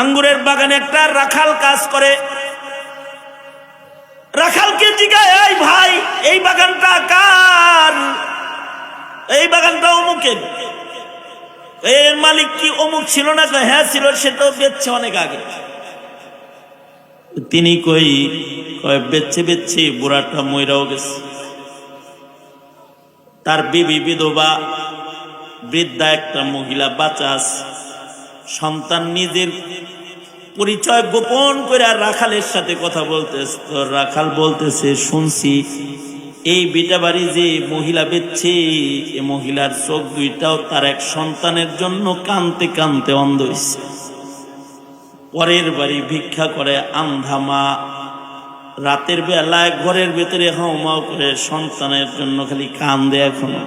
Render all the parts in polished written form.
আঙ্গুরের বাগানে একটা রাখাল কাজ করে। রাখালকে জিজ্ঞাসা, এই ভাই, এই বাগানটা কার? এই বাগানটা অমুকের। এর মালিক কি অমুক ছিল না? হ্যাঁ ছিল, সে তো বেচছে অনেক আগে। তিনি কই বেচছে বেচছে বুড়াটা মইরাও গেছে। তার বিবি বিধবা, বৃদ্ধা একটা মহিলা বাচ্চা আছে, সন্তান নিজের পরিচয় গোপন করে আর রাখালের সাথে কথা বলতেছে। তো রাখাল বলতেছে, শুনছি এই বিটা বাড়ি যে মহিলা বেচছে, এই মহিলার চোখ দুইটাও তার এক সন্তানের জন্য কানতে কানতে অন্ধ হয়েছে। পরের বাড়ি ভিক্ষা করে আন্ধা মা, রাতের বেলায় ঘরের ভেতরে হাউমাউ করে সন্তানের জন্য খালি কান্দে। এখনো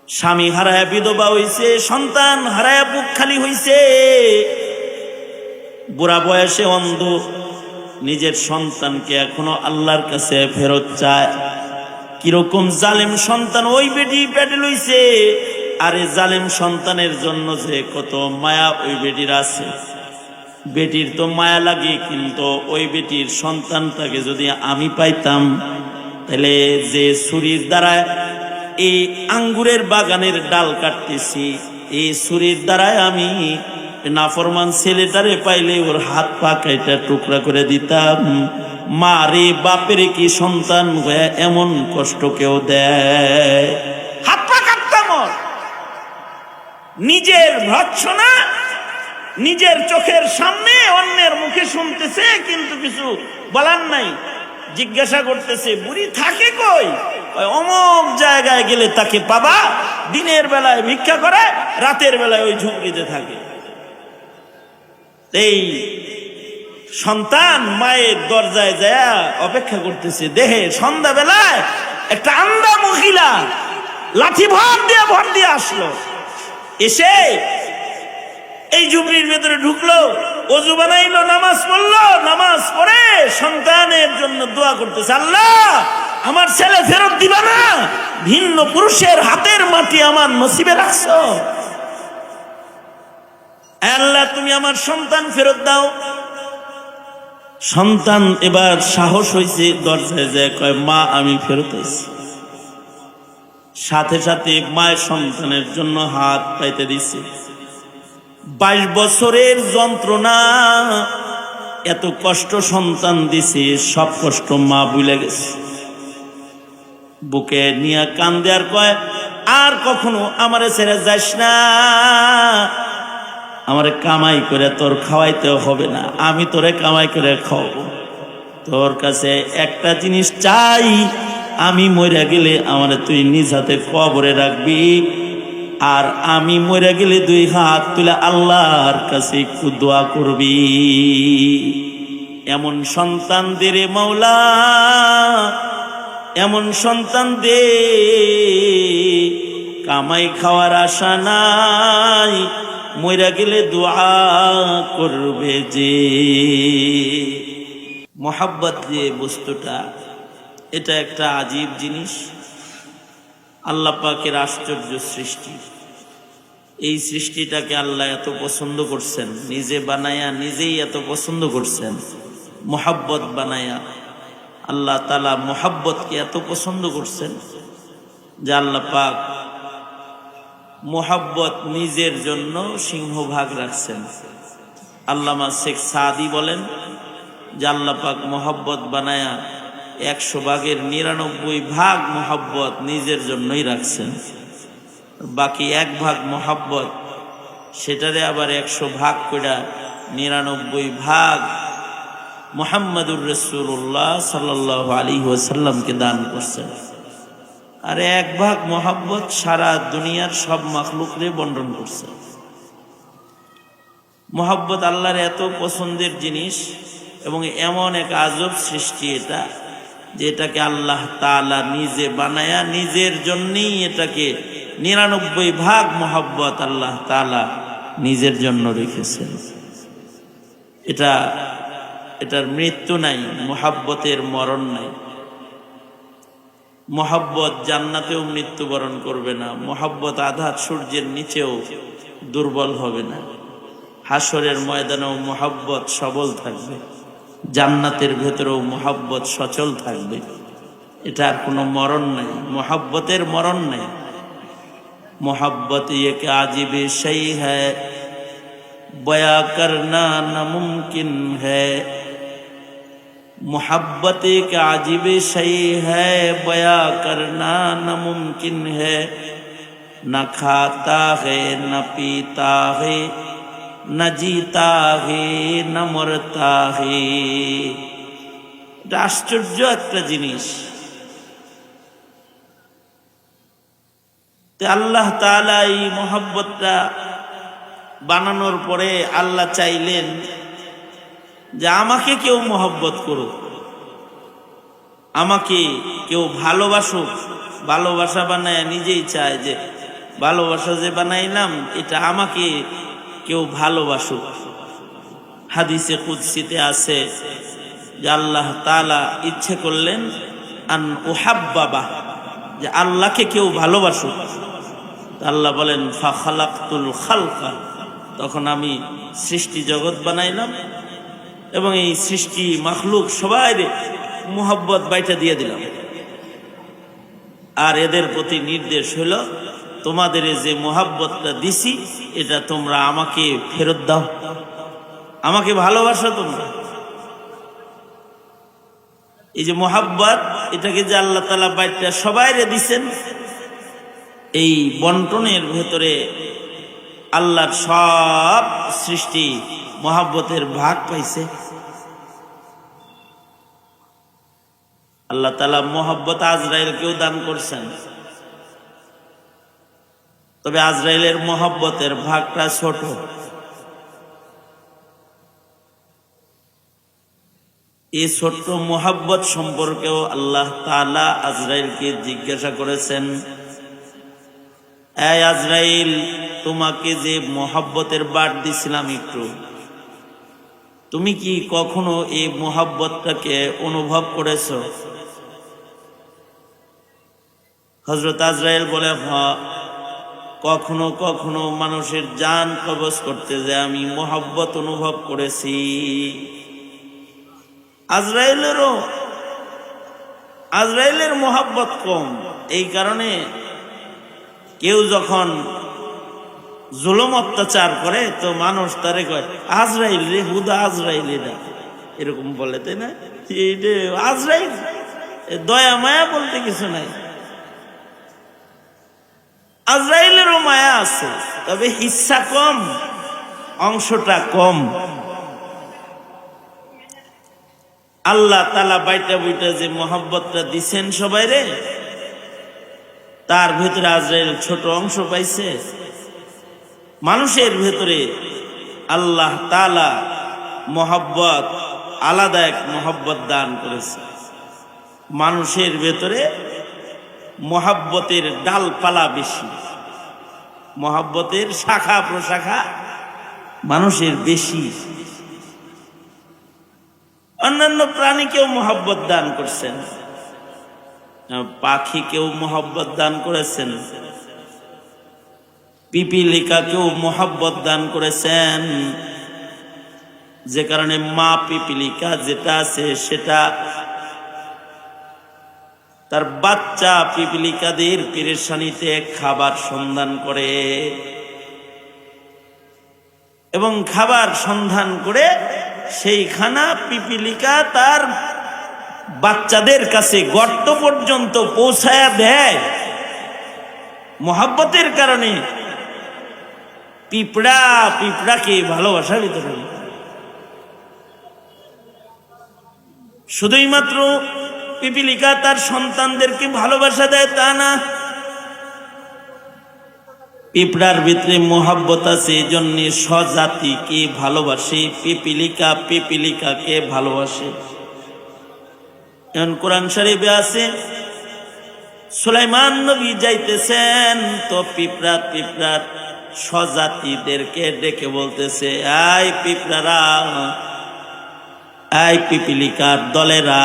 স্বামী হারায়া বিধবা হইছে, সন্তান হারায়া বুক খালি হইছে, বুড়া বয়সে অন্ধ, নিজের সন্তানকে এখনো আল্লাহর কাছে ফেরত চায়। কিরকম জালেম সন্তান ওই বেটি পেটে লইছে। আরে জালেম সন্তানের জন্য যে কত মায়া ওই বেটির আছে। বেটির তো মায়া লাগে, কিন্তু ওই বেটির সন্তানটাকে যদি আমি পাইতাম, তাহলে যে ছুরির দ্বারায় এই আঙ্গুরের বাগানের ডাল কাটতেছি, এই ছুরির দ্বারায় আমি নাফরমান ছেলেটারে পাইলে ওর হাত পা কাইটা টুকরা করে দিতাম। মা রে, বাপের কি সন্তান হয়ে এমন কষ্ট কেউ দেয়? হাত পা কাটতাম। নিজের ভৎসনা নিজের চোখের সামনে অন্যের মুখে শুনতেছে, কিন্তু কিছু বলার নাই। জিজ্ঞাসা করতেছে, বুড়ি থাকে কই? অমুক জায়গায় গেলে তাকে পাবা, দিনের বেলায় ভিক্ষা করে, রাতের বেলায় ওই ঝুঁকড়িতে থাকে। এই সন্তান মায়ের দরজায় যায় অপেক্ষা করতেছে। দেহে সন্ধ্যা বেলায় একটা আন্ধা মহিলা লাঠি ভর দিয়ে আসলো। এসে এই ঝুপড়ির ভেতরে ঢুকলো, ওযু বানাইলো, নামাজ পড়লো, নামাজ পড়ে সন্তানের জন্য দোয়া করতেছে, আল্লাহ আমার ছেলে ফেরত দিবা না? ভিন্ন পুরুষের হাতের মাটি আমার নসিবে রাখছো। আল্লাহ তুমি আমার সন্তান ফেরত দাও। সন্তান এবার সাহস হয়েছে, দরজায় যায় কয়, মা আমি ফেরত আইছি। সাথে সাথে মায়ের সন্তানের জন্য হাত পাইতে দিছে। 22 বছরের যন্ত্রণা, এত কষ্ট সন্তান দিছে, সব কষ্ট মা ভুলে গেছে। বুকে নিয়ে কান্দে আর কয়, আর কখনো আমারে ছেড়ে যাস না, আমারে কামাই করে তোর খাওয়াইতে হবে না, আমি তোরে কামাই করে খাওয়াবো। তোর কাছে একটা জিনিস চাই, আমি মরে গেলে আমারে তুই নিজ হাতে কবরে রাখবি, আর আমি মরে গেলে 2 হাত তুলে আল্লাহর কাছে একটু দোয়া করবি। এমন সন্তান দে রে মাওলা, এমন সন্তান দে, কামাই খাওয়ার আশা নাই, মরে গেলে দোয়া করবে যে। মোহাব্বত যে বস্তুটা, এটা একটা আজীব জিনিস। আল্লাহ পাকের আশ্চর্য সৃষ্টি। এই সৃষ্টিটাকে আল্লাহ এত পছন্দ করছেন, নিজে বানায়া নিজেই এত পছন্দ করছেন। মোহাব্বত বানায়া আল্লাহ তাআলা মোহাব্বতকে এত পছন্দ করছেন যে আল্লাহ পাক মোহাব্বত নিজের জন্য সিংহভাগ রাখছেন। আল্লামা শেখ সাদি বলেন যে আল্লাহ পাক মোহাব্বত বানায়া 100 ভাগের 99 ভাগ মোহাব্বত নিজের জন্যই রাখছেন। বাকি 1 ভাগ মোহাব্বত, সেটারে আবার 100 ভাগ করে 99 ভাগ মুহাম্মাদুর রাসূলুল্লাহ সাল্লাল্লাহু আলাইহি ওয়াসাল্লামকে দান করছেন। আর 1 ভাগ মোহাব্বত সারা দুনিয়ার সব মাখলুকরে বন্টন করছেন। মোহাব্বত আল্লাহর এত পছন্দের জিনিস, এবং এমন এক আজব সৃষ্টি এটা, যেটাকে আল্লাহ তাআলা নিজে বানায়া নিজের জন্যই এটাকে 99 ভাগ মোহাব্বত আল্লাহ তাআলা নিজের জন্য রেখেছেন। এটার মৃত্যু নাই, মোহাব্বতের মরণ নাই। মোহাব্বত জান্নাতেও মৃত্যুবরণ করবে না, মোহাব্বত আধা সূর্যের নিচেও দুর্বল হবে না। হাসরের ময়দানেও মোহাব্বত সবল থাকবে, জান্নাতের ভেতরেও মোহাব্বত সচল থাকবে। এটার কোনো মরণ নেই, মোহাব্বতের মরণ নেই। मोहब्बत ये कि आजिब शई है, बया करना नामुमकिन है। मोहब्बत एक आजिब शई है, बया करना नामुमकिन है। न खाता है न पीता है, न जीता है न मरता है। এটা আশ্চর্য একটা জিনিস। আল্লাহ তাআলা এই মোহাব্বতটা বানানোর পরে আল্লাহ চাইলেন যে আমাকে কেউ মোহাব্বত করুক, আমাকে কেউ ভালোবাসুক। ভালোবাসা বানায় নিজেই চায় যে ভালোবাসা যে বানাইলাম এটা আমাকে কেউ ভালোবাসুক। হাদিসে কুদসিতে আছে যে আল্লাহ তাআলা ইচ্ছে করলেন আন উহাব্বাবা, যে আল্লাহকে কেউ ভালোবাসুক। আল্লাহ বলেন ফা খালাকতুল খালকা, তখন আমি সৃষ্টি জগৎ বানাইলাম এবং এই সৃষ্টি মাখলুক সবাই মুহাব্বত বাইটা দিয়ে দিলাম। আর এদের প্রতি নির্দেশ হলো তোমাদের যে মুহাব্বতটা দিছি এটা তোমরা আমাকে ফেরত দাও, আমাকে ভালোবাসো তোমরা। এই যে মুহাব্বত, এটাকে যে আল্লাহ তাআলা বাইটা সবাইরে দিছেন, এই বন্টনের ভেতরে আল্লাহর সব সৃষ্টি মুহাব্বতের ভাগ পাইছে। আল্লাহ তাআলা মুহাব্বত আজরাইলকেও দান করছেন, তবে আজরাইলের মুহাব্বতের ভাগটা ছোট। এই ছোট্ট মুহাব্বত সম্পর্কেও আল্লাহ তাআলা আজরাইলকে জিজ্ঞাসা করেছেন, এই আজরাইল, তোমাকে যে মুহাব্বতের বাট দিছিলাম একটু, তুমি কি কখনো এই মুহাব্বতটাকে অনুভব করেছো? হযরত আজরাইল বলে, হ্যাঁ, কখনো কখনো মানুষের জান কবজ করতে যে আমি মুহাব্বত অনুভব করেছি। আজরাইলের মুহাব্বত কম, এই কারণে কেউ যখন জুলুম অত্যাচার করে তো মানুষ তারে কয় আজরাইল রে, হুদা আজরাইল, এটা এরকম বলে, তাই না? আজরাইল, দয়া মায়া বলতে কিছু নাই। আজরাইলেরও মায়া আছে, তবে হিস্সা কম, অংশটা কম। আল্লাহ তাআলা বাইটা বইটা যে মুহাব্বতটা দিছেন সবাই রে, তার ভেতরে আজরাইল ছোট অংশ পাইছে। মানুষের ভেতরে আল্লাহ তাআলা মুহাব্বত, আলাদা এক মুহাব্বত দান করেছে। মানুষের ভেতরে মুহাব্বতের ডালপালা বেশি, মুহাব্বতের শাখা প্রশাখা মানুষের বেশি। অন্যান্য প্রাণীকেও মুহাব্বত দান করছেন, পাখিকেও মুহাব্বত দান করেছেন, পিপিলিকাকেও মুহাব্বত দান করেছেন, যে কারণে মা পিপিলিকা যেটা আছে সেটা তার বাচ্চা পিপিলিকাদের পেরেশানিতে খাবার সন্ধান করে এবং খাবার সন্ধান করে সেই খানা পিপিলিকা তার বাচ্চাদের কাছে গর্ত পর্যন্ত পৌঁছায়া দেয়। মুহাব্বতের কারণে পিঁপড়াকে ভালোবাসা দিতে পারে। শুধুই মাত্র পিপিলিকা তার সন্তানদেরকে ভালোবাসা দেয় তা না, পিঁপড়ার ভিতরে মুহাব্বত আছে, এই জন্য স্বজাতিকে ভালোবাসে, পিপিলিকাকে ভালোবাসে। এখন কোরআন শরীফে আছে, সুলাইমান নবী যাইতেছেন তো পিঁপড়ার স্বজাতিদেরকে ডেকে বলতেছে, আই পিঁপড়ারা, আই পিপিলিকার দলেরা,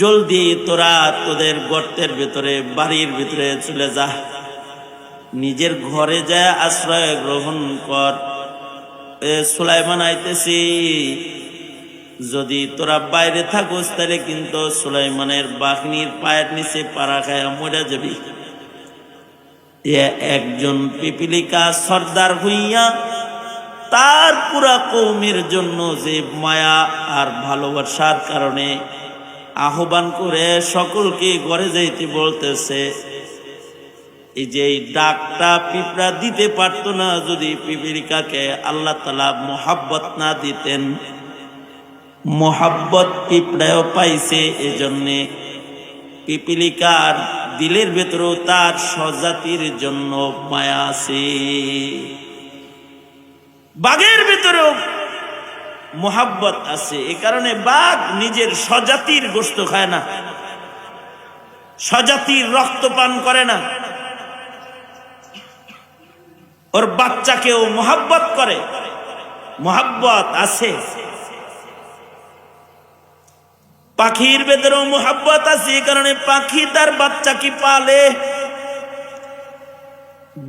জলদি তোরা তোদের গর্তের ভিতরে, বাড়ির ভিতরে চলে যা। নিজের ঘরে যায় আশ্রয় গ্রহণ কর। সুলাইমান আইতেছি, যদি তোরা বাইরে থাকোস তাহলে কিন্তু সুলাইমানের বাহিনীর পায়ের নিচে পাড়া খায় মরে যাবি। একজন পিপিলিকা সর্দার হইয়া তার পুরা কৌমের জন্য যে মায়া আর ভালোবাসার কারণে আহ্বান করে সকলকে ঘরে যাইতে বলতেছে। এই যে এই ডাকটা পিঁপড়া দিতে পারতো না যদি পিপিলিকাকে আল্লাহ তাআলা মোহাব্বত না দিতেন। মোহাব্বত পিঁপড়াও পাইছে, এজন্যে পিপিলিকার দিলের ভেতরেও তার স্বজাতির জন্য মায়া আছে। বাঘের ভেতরেও মোহাব্বত আছে, এ কারণে বাঘ নিজের স্বজাতির গোশত খায় না, স্বজাতির রক্ত পান করে না, ওর বাচ্চাকেও মোহাব্বত করে, মোহাব্বত আছে। পাখির ভেতরেও মোহাব্বত আছে, এই কারণে পাখি তার বাচ্চাকে পালে।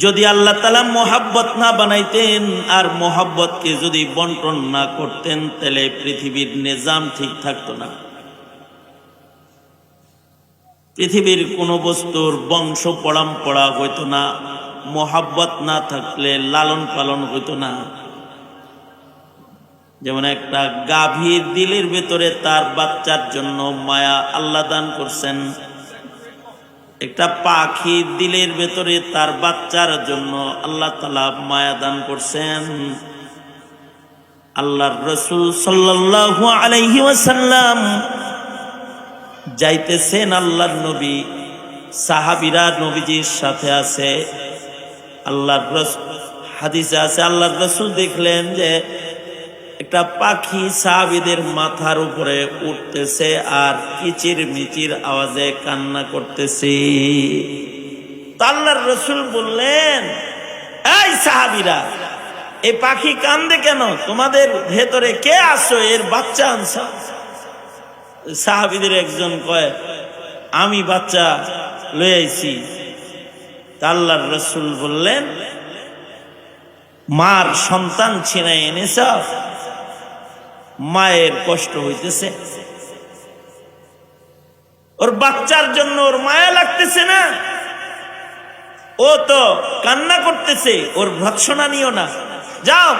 যদি আল্লাহ তাআলা মোহাব্বত না বানাইতেন আর মোহাব্বতকে যদি বন্টন না করতেন, তাহলে পৃথিবীর নিজাম ঠিক থাকতো না। পৃথিবীর কোনো বস্তুর বংশ পরম্পরা হইতো না, মোহাব্বত না থাকলে লালন পালন হইতো না। যেমন একটা গাভীর দিলের ভেতরে তার বাচ্চার জন্য মায়া আল্লাহ দান করছেন, একটা পাখির দিলের ভেতরে তার বাচ্চার জন্য আল্লাহ তাআলা মায়া দান করছেন। আল্লাহর রাসূল সাল্লাল্লাহু আলাইহি ওয়াসাল্লাম যাইতেছেন, আল্লাহর নবী সাহাবীরা নবীজির সাথে আছে। আল্লাহর রাসূল, হাদিসে আছে, আল্লাহর রাসূল দেখলেন যে একটা পাখি সাহাবীদের মাথার উপরে উঠতেছে আর কিচির মিচির আওয়াজে কান্না করতেছে। আল্লাহর রাসূল বললেন, এই সাহাবীরা, এই পাখি কান্দে কেন? তোমাদের ভেতরে কে আছো? এর বাচ্চা আনছ? সাহাবীদের একজন কয়, আমি বাচ্চা লয়ে আইছি। আল্লাহর রাসূল বললেন, মার সন্তান ছিনাই এনেছ, মায়ের কষ্ট হইতেছে, ওর বাচ্চার জন্য ওর মায়া লাগতেছে না, ও তো কান্না করতেছে, ওর ভৎসনা নিও না, যাও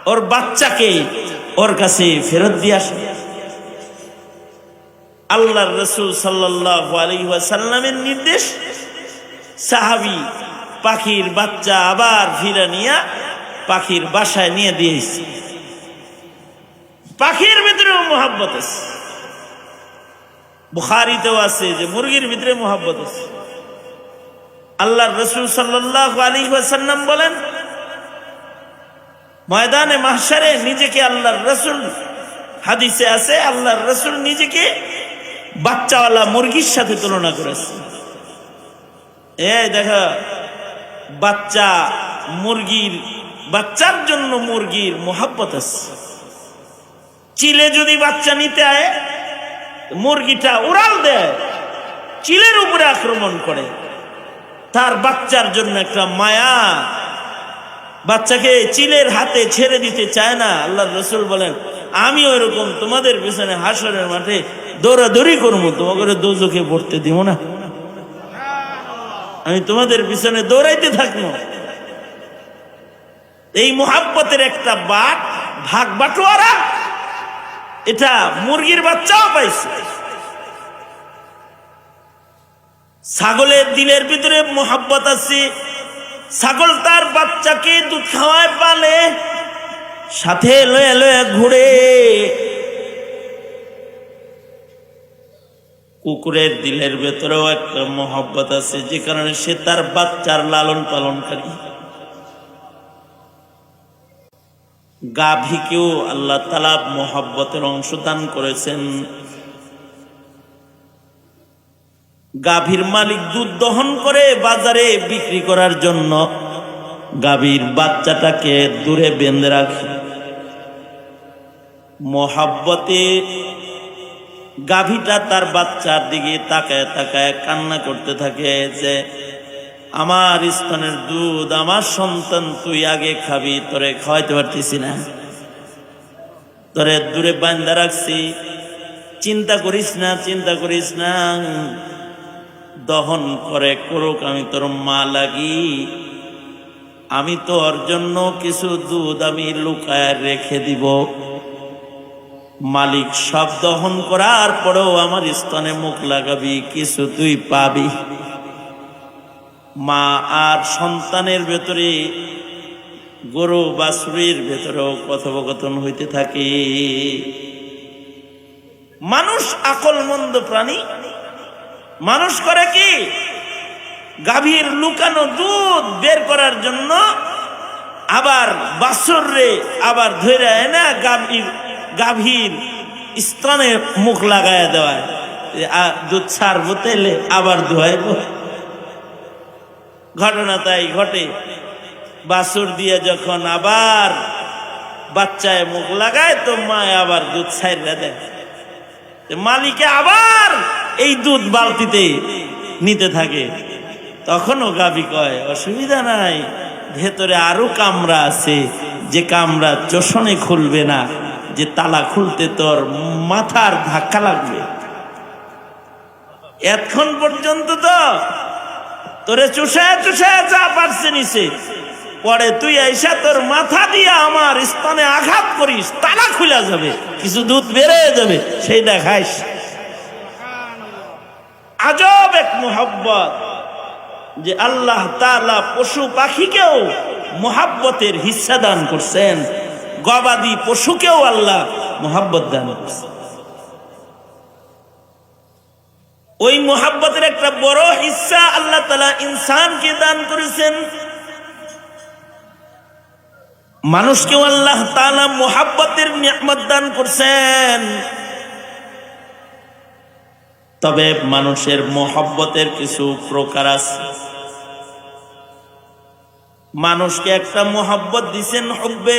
ওর বাচ্চাকে ওর কাছে ফেরত দিয়ে আসো। আল্লাহর রাসূল সাল্লাল্লাহু আলাইহি ওয়াসাল্লামের নির্দেশ, সাহাবী পাখির বাচ্চা আবার ফিরে নিয়ে পাখির বাসায় নিয়ে দিয়েছে। পাখির ভিতরেও মোহাব্বত আছে। বুখারীতেও আছে যে মুরগির ভিতরে মোহাব্বত আছে। আল্লাহর রাসূল সাল্লাল্লাহু আলাইহি ওয়াসাল্লাম বলেন, ময়দানে মাহশারে নিজেকে আল্লাহর রাসূল, হাদিসে আছে, আল্লাহর রাসূল নিজেকে বাচ্চাওয়ালা মুরগির সাথে তুলনা করেছে। দেখো, বাচ্চা মুরগির বাচ্চার জন্য মুরগির মোহাব্বত আছে। চিলে যদি বাচ্চা নিতে আয়, মুরগিটা উড়াল দেয়, চিলের উপরে আক্রমণ করে, তার বাচ্চার জন্য একটা মায়া, বাচ্চাকে চিলের হাতে ছেড়ে দিতে চায় না। আল্লাহর রাসূল বলেন, আমি ওইরকম তোমাদের পিছনে হাসরের মাঠে দৌড়াদৌড়ি করবো, তোমাকে দোজখে পড়তে দিব না, আমি তোমাদের পিছনে দৌড়াইতে থাকবো। এই মোহাব্বতের একটা ভাগ বাটোয়ারা এটা মুরগির বাচ্চাও পাইছে। ছাগলের দিলের ভিতরে মোহাব্বত আছে, ছাগল তার বাচ্চাকে দুধ খাওয়ায়, পালে, সাথে লয়ে লয়ে ঘুরে। কুকুরের দিলের ভেতরেও একটা মোহাব্বত আছে, যে কারণে সে তার বাচ্চার লালন পালনকারী। গাভীকেও আল্লাহ তাআলা মোহাব্বতের অংশ দান করেছেন। গাভীর মালিক দুধ দহন করে বাজারে বিক্রি করার জন্য গাভীর বাচ্চাটাকে দূরে বেঁধে রাখে। মোহাব্বতে গাভীটা তার বাচ্চার দিকে তাকায় তাকায় কান্না করতে থাকে যে আমার স্তনের দুধ আমার সন্তান তুই আগে খাবি, তোরে খাওয়াইতে পারতেছি না, তোরে দূরে বান্ধা রাখছি, চিন্তা করিস না, চিন্তা করিস না, দহন করে করুক, আমি তোর মা লাগি, আমি তোর জন্য কিছু দুধ আমি লুকায় রেখে দিব, মালিক সব দহন করার পরেও আমার স্তনে মুখ লাগাবি, কিছু তুই পাবি। মা আর সন্তানের ভেতরে, গরু বাছুরের ভেতরেও কথোপকথন হইতে থাকে। মানুষ আকলমন্দ প্রাণী, মানুষ করে কি, গাভীর লুকানো দুধ বের করার জন্য আবার বাছুর রে আবার ধরে এনে গাভীর স্তনে মুখ লাগায় দেওয়ায়, দুধ ছাড়বো তেলে আবার ধোয়াইব। ঘটনা তাই ঘটে। বাছুর দিয়ে যখন আবার বাচ্চায় মুখ লাগায় তো মায় আবার দুধ ছাইড়া দেয়, মালিকে আবার এই দুধ বালতিতে নিতে থাকে। তখনও গাভী কয় অসুবিধা নাই, ভেতরে আরো কামরা আছে, যে কামরা চোষণে খুলবে না, যে তালা খুলতে তোর মাথার ধাক্কা লাগবে। এতক্ষণ পর্যন্ত তো তোরে চুষায় চুষায় যা পারছে নিছে, পরে তুই আইসা তোর মাথা দিয়ে আমার স্তনে আঘাত করিস, তালা খুলে যাবে, কিছু দুধ বেড়ে যাবে, সেই দেখাইস। আজব এক মোহাব্বত যে আল্লাহ তাআলা পশু পাখিকেও মোহাব্বতের হিস্সা দান করছেন, গবাদি পশুকেও আল্লাহ মোহাব্বত দান করছেন। ওই মোহাব্বতের একটা বড় হিস্সা আল্লাহ তাআলা ইনসানকে দান করেছেন। মানুষকেও আল্লাহ তাআলা মোহাব্বতের নিয়ামত দান করছেন। তবে মানুষের মোহাব্বতের কিছু প্রকার আছে। মানুষকে একটা মোহাব্বত দিছেন হুব্বে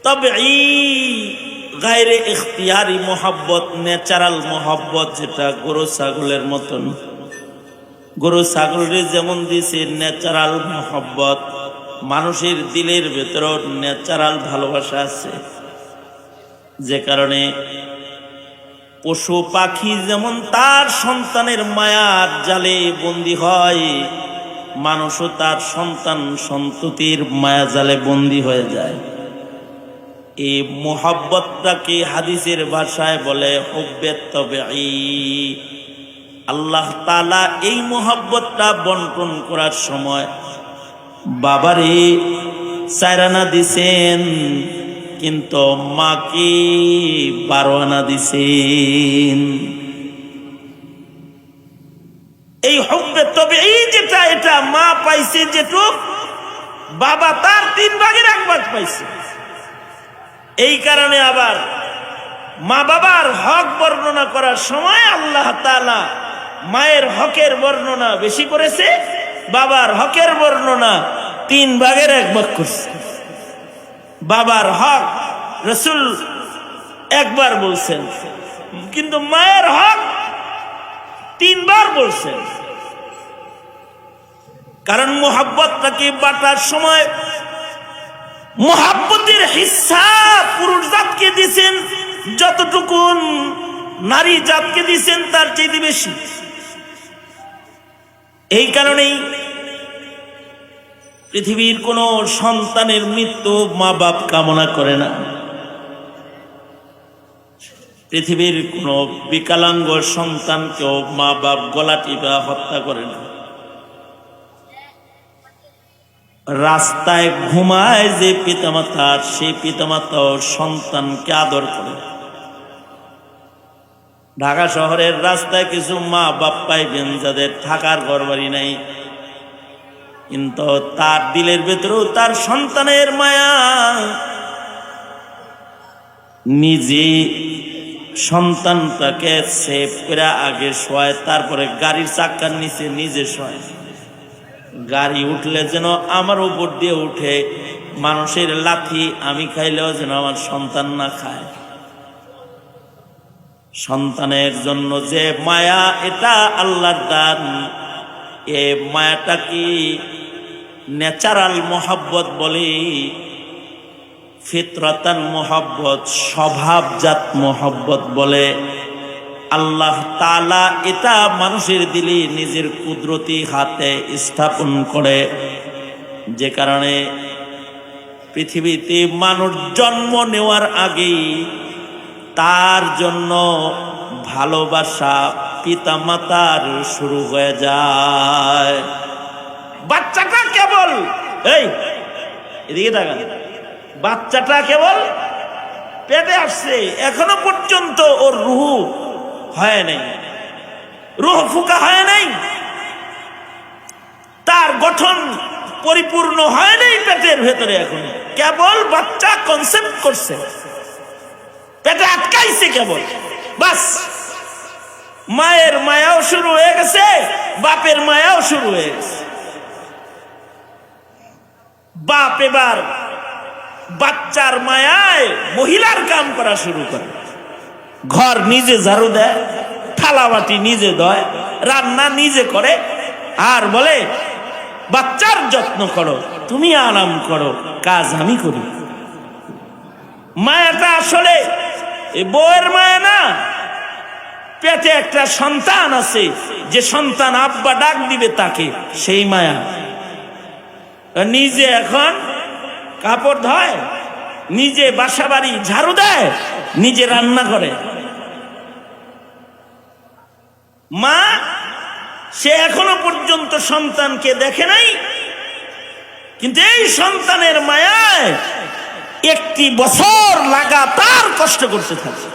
তবঈ, গায়রে ইখতিয়ারি মোহাব্বত, ন্যাচারাল মোহাব্বত, যেটা গরু ছাগলের মতন। গরু ছাগলের যেমন দিছে ন্যাচারাল মোহাব্বত, মানুষের দিলের ভেতরেও ন্যাচারাল ভালোবাসা আছে। যে কারণে পশু পাখি যেমন তার সন্তানের মায়ার জালে বন্দী হয়, মানুষও তার সন্তান সন্ততির মায়া জালে বন্দী হয়ে যায়। এই মোহাব্বতটাকে হাদিসের ভাষায় বলে হুব্বে তবঈ। আল্লাহ তাআলা এই মোহাব্বতটা বন্টন করার সময় বাবারে 4 আনা দিছেন, কিন্তু মাকে 12 আনা দিছেন। এই হুব্বে তবঈ যেটা, এটা মা পাইছে যেটুক, বাবা তার 3 ভাগের 1 ভাগ পাইছে। এই কারণে আবার মা বাবার হক বর্ণনা করার সময় আল্লাহ তাআলা মায়ের হকের বর্ণনা বেশি করেছে, বাবার হকের বর্ণনা 3 ভাগের 1 ভাগ করছে। বাবার হক রাসূল একবার বলছেন, কিন্তু মায়ের হক 3 বার বলছেন। কারণ মোহাব্বতটাকে বাটার সময় মোহাব্বতের হিস্সা পুরুষ জাতকে দিয়েছেন যতটুকু নারী জাতকে দিয়েছেন তার চেয়ে বেশি। এই কারণেই পৃথিবীর কোন সন্তানের মৃত্যু মা বাপ কামনা করে না। পৃথিবীর কোন বিকলাঙ্গ সন্তানকেও মা বাপ গলা টিপা হত্যা করে না। রাস্তায় ঘুমায় যে পিতামাতা, সেই পিতামাতাও সন্তানকে আদর করে। ঢাকা শহরের রাস্তায় কিছু মা বাপ পাইবেন যাদের থাকার ঘরবাড়ি নাই, কিন্তু তার দিলের ভেতরেও তার সন্তানের মায়া। নিজে সন্তানটাকে সেভ করে আগে শোয়, তারপরে গাড়ির চাক্কার নিচে নিজে শোয়। গাড়ি উঠলে যেন আমার উপর দিয়ে উঠে, মানুষের লাথি আমি খাইলেও যেন আমার সন্তান না খায়। সন্তানের জন্য যে মায়া, এটা আল্লাহর দান। এ মায়াটা কি ন্যাচারাল মোহাব্বত বলে, ফিতরাতান মোহাব্বত, স্বভাবজাত মোহাব্বত বলে। আল্লাহ তাআলা এটা মানুষের দিলে নিজের কুদরতি হাতে স্থাপন করে, যে কারণে পৃথিবীতে মানুষ জন্ম নেওয়ার আগেই তার জন্য ভালোবাসা পিতামাতার শুরু হয়ে যায়। বাচ্চাটা কেবল এই এদিকে তাকান, বাচ্চাটা কেবল পেটে আসছে, এখনো পর্যন্ত ওর রূহ হয় নাই, রূহ ফুকা হয় নাই, তার গঠন পরিপূর্ণ হয় নাই পেটের ভেতরে, এখন কেবল বাচ্চা কনসেপ্ট করছে, পেটে আটকাইছে কেবল, বাস। মায়ের মায়াও শুরু হয়ে গেছে, বাপের মায়াও শুরু হয়ে গেছে। বাপ এবার বাচ্চার মায়ায় মহিলার কাম করা শুরু করে, ঘর নিজে ঝাড়ু দেয়, থালা বাটি নিজে ধয়, রান্না নিজে করে, আর বলে বাচ্চার যত্ন করো, তুমি আরাম করো, কাজ আমি করি। মায়াটা আসলে বউয়ের মায়া না, পেটে একটা সন্তান আছে, যে সন্তান আব্বা ডাক দিবে তাকে, সেই মায়া। নিজে এখন কাপড় ধয়, নিজে বাসা বাড়ি ঝাড়ু দেয়, নিজে রান্না করে। মা সে এখনো পর্যন্ত সন্তানকে দেখে নাই, কিন্তু এই সন্তানের মায়ায় একটি বছর লাগাতার কষ্ট করতে থাকে।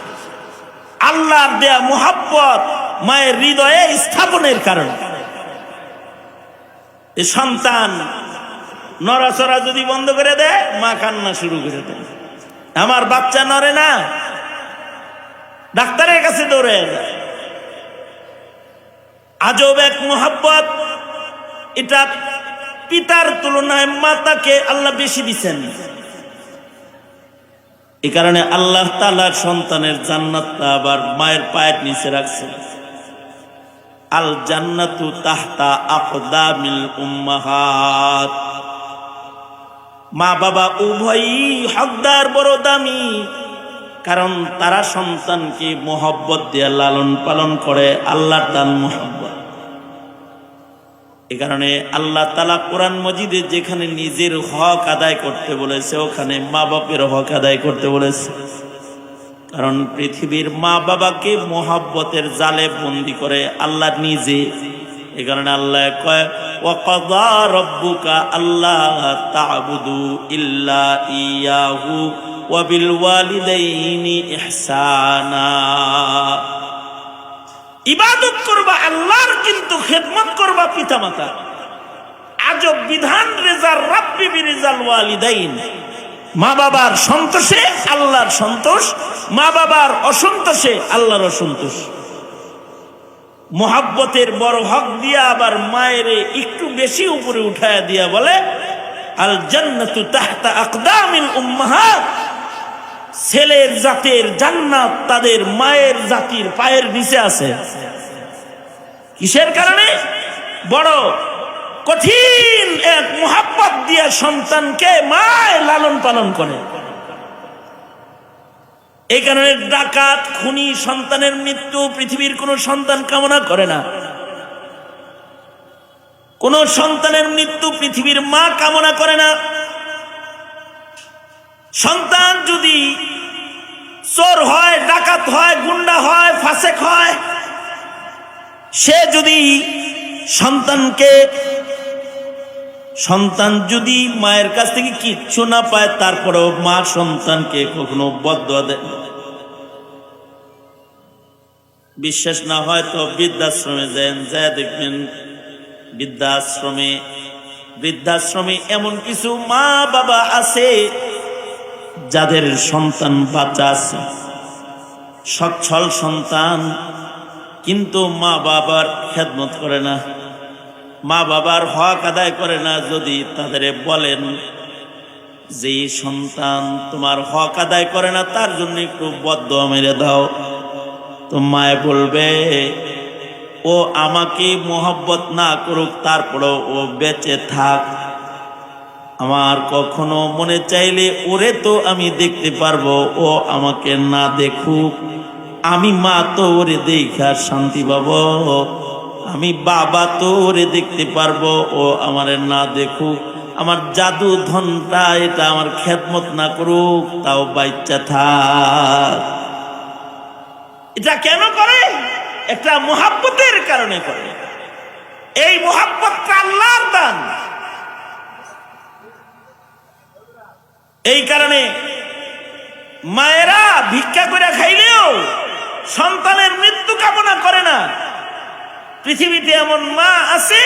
আল্লাহর দেয়া মুহাব্বত মায়ের হৃদয়ে স্থাপনের কারণে এই সন্তান নড়াচড়া যদি বন্ধ করে দেয়, মা কান্না শুরু করে দেয়, আমার বাচ্চা নড়ে না, ডাক্তারের কাছে দৌড়ে যায়। আজব এক মুহাব্বত, এটা পিতার তুলনায় মাতাকে আল্লাহ বেশি দিচ্ছেন। এই কারণে আল্লাহ তাআলার সন্তানের জান্নাতটা আবার মায়ের পায়ের নিচে রাখছেন। আল জান্নাতু তাহতা আকদামিল উম্মাহাত। মা বাবা উভয়ই হকদার, বড় দামি, কারণ তারা সন্তানকে মোহব্বত দিয়ে লালন পালন করে, আল্লাহর দান মোহব্বত। এ কারণে আল্লাহ তাআলা কোরআন মজিদে যেখানে নিজের হক আদায় করতে বলেছে, ওখানে মা বাপের হক আদায় করতে বলেছে। কারণ পৃথিবীর মা বাবাকে মোহাব্বতের জালে বন্দি করে আল্লাহ নিজে। এ কারণে আল্লাহ কয়, ওয়াকাযা রাব্বুকা আল্লা তা'বুদু ইল্লা ইয়াহু ওয়া বিল ওয়ালিদাইনি ইহসানা। ইবাদত করবা আল্লাহর, কিন্তু খেদমত করবা পিতামাতা। আজব বিধান, রেজার রাব্বি বিরিজাল ওয়ালিদাইন। মা বাবার সন্তোষে আল্লাহর সন্তোষ, মা বাবার অসন্তোষে আল্লাহর অসন্তোষ। মোহাব্বতের বড় হক দিয়া আবার মায়ের একটু বেশি উপরে উঠায়া দিয়া বলে, আল জান্নাতু তাহতা আকদামিল উম্মাহাত। ছেলের জাতের জান্নাত তাদের মায়ের জাতির পায়ের নিচে আছে। কিসের কারণে? বড় কঠিন এক মুহাব্বত দিয়া সন্তানকে মায় লালন পালন করে। এই কারণে ডাকাত, খুনি, সন্তানের মৃত্যু পৃথিবীর কোন সন্তান কামনা করে না। কোন সন্তানের মৃত্যু পৃথিবীর মা কামনা করে না। সন্তান যদি চোর হয়, ডাকাত হয়, গুন্ডা হয়, ফাসেক হয়, সে যদি সন্তান যদি মায়ের কাছ থেকে কিচ্ছু না পায়, তারপরেও মা সন্তানকে কখনো বদদুয়া দেয়। বিশ্বাস না হয় তো বৃদ্ধাশ্রমে যান, যায় দেখবেন বৃদ্ধাশ্রমে এমন কিছু মা বাবা আছে যাদের সন্তান বাচ্চা আছে, সচ্ছল সন্তান, কিন্তু মা বাবার খেদমত করে না, মা বাবার হক আদায় করে না। যদি তাদের বলেন যে সন্তান তোমার হক আদায় করে না, তার জন্য একটু বদদুয়া মেরে দাও, তো মায়ে বলবে ও আমাকে মোহব্বত না করুক, তারপরেও ও বেঁচে থাক। আমার কখনো মনে চাইলে ওরে তো আমি দেখতে পারবো, ও আমাকে না দেখুক। আমি মা তো ওরে দেখা শান্তি পাবো, আমি বাবা তো ওরে দেখতে পারবো, ও আমারে না দেখুক। আমার জাদু ধনটা এটা আমার খেদমত না করুক, তাও বাচ্চা থাক। এটা কেন করে? একটা মুহাব্বতের কারণে করে। এই মুহাব্বতটা আল্লাহর দান। এই কারণে মায়েরা ভিক্ষা করে খাইলেও সন্তানের মৃত্যু কামনা করে না। পৃথিবীতে এমন মা আছে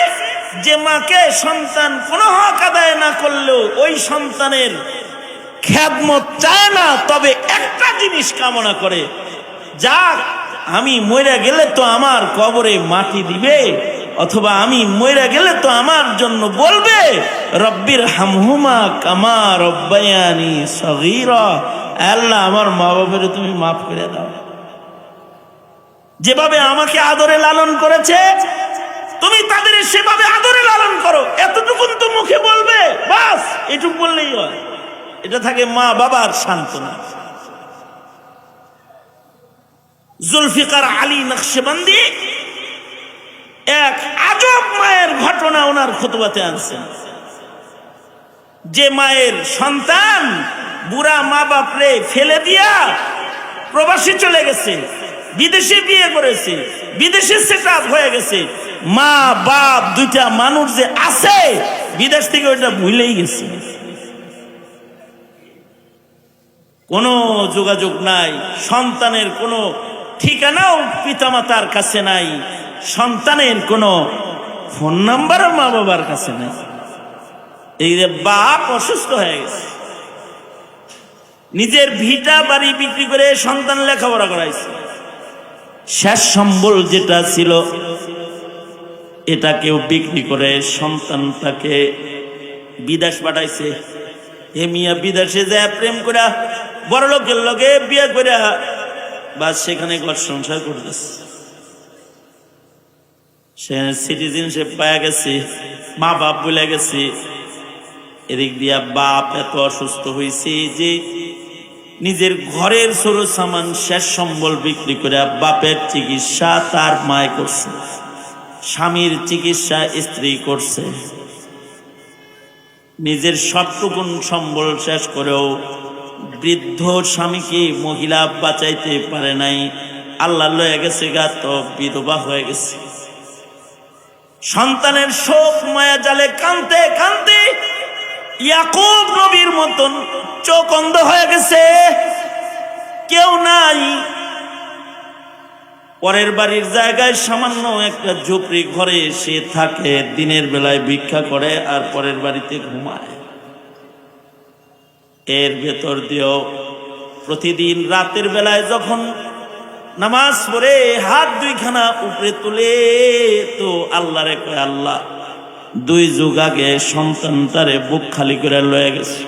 যে মাকে সন্তান কোনো হক আদায় না করলেও ওই সন্তানের খেদমত চায় না, তবে একটা জিনিস কামনা করে, যাক আমি মইরা গেলে তো আমার কবরে মাটি দিবে, অথবা আমি মইরা গেলে তো আমার জন্য বলবে রব্বির হামহুমা কামা রব্বায়ানি সগীরা, আল্লাহ আমার মা বাবার তুমি মাফ করে দাও, যেভাবে আমাকে আদরে লালন করেছে তুমি তাদের সেভাবে আদরে লালন করো। এতটুকুন তো মুখে বলবে, বাস এটুকু বললেই হয়। এটা থাকে মা বাবার সান্ত্বনা। জুলফিকার আলী নকশবন্দি এক আজব মায়ের ঘটনা ওনার খুতবাতে আনছেন। যে মায়ের সন্তান বুড়া মা বাপরে ফেলে দিয়া প্রবাসী চলে গেছে, বিদেশে বিয়ে করেছে, বিদেশে সেট আপ হয়ে গেছে, মা বাপ দুইটা মানুষ যে আছে বিদেশ থেকে ওইটা ভুলেই গেছে, কোনো যোগাযোগ নাই, সন্তানের কোনো ঠিকানাও পিতামাতার কাছে নাই, সন্তানের কোনো ফোন নাম্বারও মা বাবার কাছে নাই। এই যে বাপ অসুস্থ হয়ে গেছে, নিজের ভিটা বাড়ি বিক্রি করে সন্তান লেখাপড়া করাইছে, শেষ সম্বল যেটা ছিল এটাকেও বিক্রি করে সন্তানটাকে বিদেশ পাঠাইছে। এ মিয়া বিদেশে যায় প্রেম করে বড় লোকের লগে বিয়ে করে বা সেখানে ঘর সংসার করতেছে, সে সিটিজেনশিপ পাওয়া গেছে, মা বাপ ভুলে গেছে। এদিক দিয়া বাপ এত অসুস্থ হয়েছে যে নিজের ঘরের ছোট সামান শেষ সম্বল বিক্রি করে বাপের চিকিৎসা তার মায় করছে, স্বামীর চিকিৎসা স্ত্রী করছে, নিজের সবটুকুন সম্বল শেষ করেও বৃদ্ধ স্বামীকে মহিলা বাঁচাইতে পারে নাই। আল্লাহ লয়ে গেছে গা, তো বিধবা হয়ে গেছে। সন্তানের শোক মায়া জালে কাঁদতে কাঁদতে ইয়াকুব নবীর মতন চোখ অন্ধ হয়ে গেছে, কেউ নাই। পরের বাড়ির জায়গায় সামান্য একটা ঝুপড়ি ঘরে সে থাকে, দিনের বেলায় ভিক্ষা করে আর পরের বাড়িতে ঘুমায়। এর ভেতর দিয়েও প্রতিদিন রাতের বেলায় যখন নামাজ পড়ে হাত দুইখানা উপরে তুলে তো আল্লাহরে কয়, আল্লাহ দুই যুগ আগে সন্তানটারে বুক খালি করে লয়ে গেছে,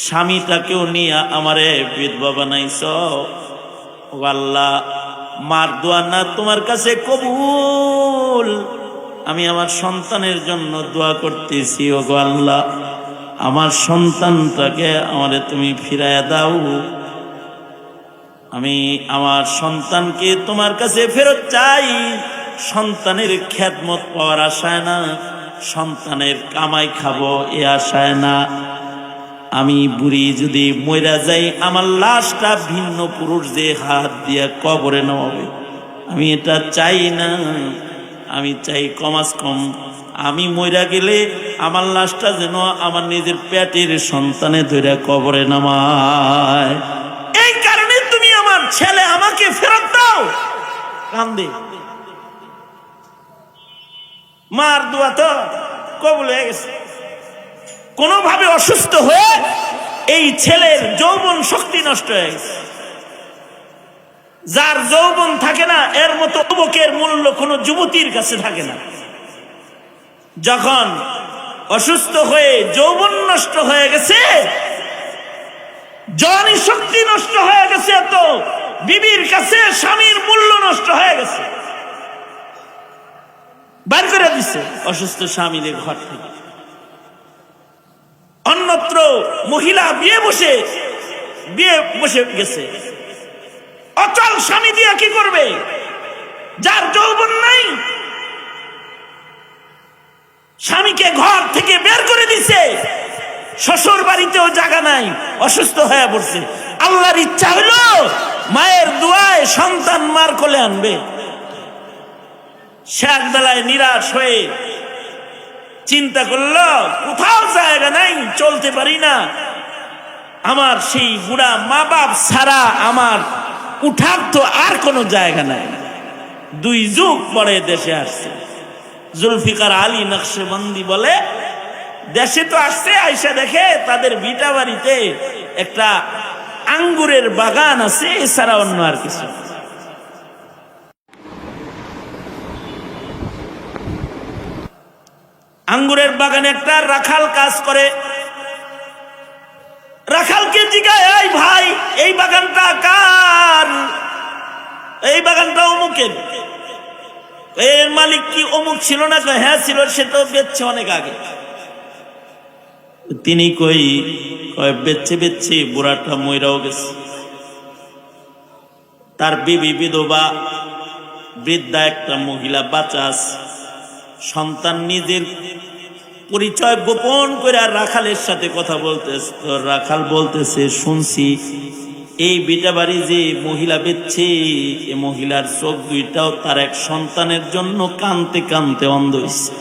স্বামীটাকেও নিয়ে আমারে বিধবা বানাইছ, ও আল্লাহ মার দোয়া না তোমার কাছে কবুল, আমি আমার সন্তানের জন্য দোয়া করতেছি। ও গো আল্লাহ আমার সন্তানটাকে আমারে তুমি ফিরাইয়া দাও, আমি আমার সন্তানকে তোমার কাছে ফেরত চাই। সন্তানের খেদমত পাওয়ার আশায় না, সন্তানের কামাই খাবো এ আশায় না। আমি বুড়ি যদি মইরা যাই, আমার লাশটা ভিন্ন পুরুষ যে হাত দিয়ে কবরে নামাবে, আমি এটা চাই না। আমি চাই কমাস কম আমি মইরা গেলে আমার লাশটা যেন আমার নিজের পেটের সন্তানে ধরে কবরে নামায়। এই কারণে তুমি আমার ছেলে আমাকে ফেরত দাও। কান্দে, মার দোয়া তো কবুল হয়ে গেছে। কোনোভাবে অসুস্থ হয়ে এই ছেলের যৌবন শক্তি নষ্ট হয়ে গেছে। যার যৌবন থাকে না এর মতো যুবকের মূল্য কোনো যুবতীর কাছে থাকে না। যখন অসুস্থ হয়ে যৌবন নষ্ট হয়ে গেছে, জওয়ানি শক্তি নষ্ট হয়ে গেছে, তো বিবির কাছে স্বামীর মূল্য নষ্ট হয়ে গেছে। বের করে দিছে অসুস্থ স্বামীদের ঘর থেকে। অন্যত্র মহিলা বিয়ে বসে গেছে, অচল স্বামী দিয়ে কি করবে, যার যৌবন নাই, স্বামীকে ঘর থেকে বের করে দিছে, শ্বশুর বাড়িতেও জায়গা নাই, অসুস্থ হয়ে পড়ছে। আল্লাহর ইচ্ছা হলো মায়ের দুয়ায় সন্তান মার কোলে আনবে। সে এক বেলায় নিরাশ হয়ে চিন্তা করলো কোথাও জায়গা নাই, চলতে পারি না, আমার সেই বুড়া মা বাপ ছাড়া আমার উঠার তো আর কোনো জায়গা নাই। 2 যুগ পরে দেশে আসছে। জুলফিকার আলী নকশবন্দি বলে, দেশে তো আসছে, আইসা দেখে তাদের ভিটা বাড়িতে একটা আঙ্গুরের বাগান আছে, এছাড়া অন্য আর কিছু। আঙ্গুরের বাগানে একটা রাখাল কাজ করে। রাখালকে জিজ্ঞাসা, এই ভাই, এই বাগানটা কার? এই বাগানটা অমুকের। এর মালিক কি অমুক ছিল না? হ্যাঁ ছিল, সে তো বেচছে অনেক আগে। তিনি কই বেচছে বুড়াটা মইরাও গেছে। তার বিবি বিধবা, বৃদ্ধা একটা মহিলা বাঁচা আছে। সন্তান নিজের পরিচয় গোপন করে আর রাখালের সাথে কথা বলতেছে। রাখাল বলতেছে, শুনছি এই বিটা বাড়ি যে মহিলা বেচছে, এ মহিলার চোখ দুইটাও তার এক সন্তানের জন্য কানতে কানতে অন্ধ হইছে।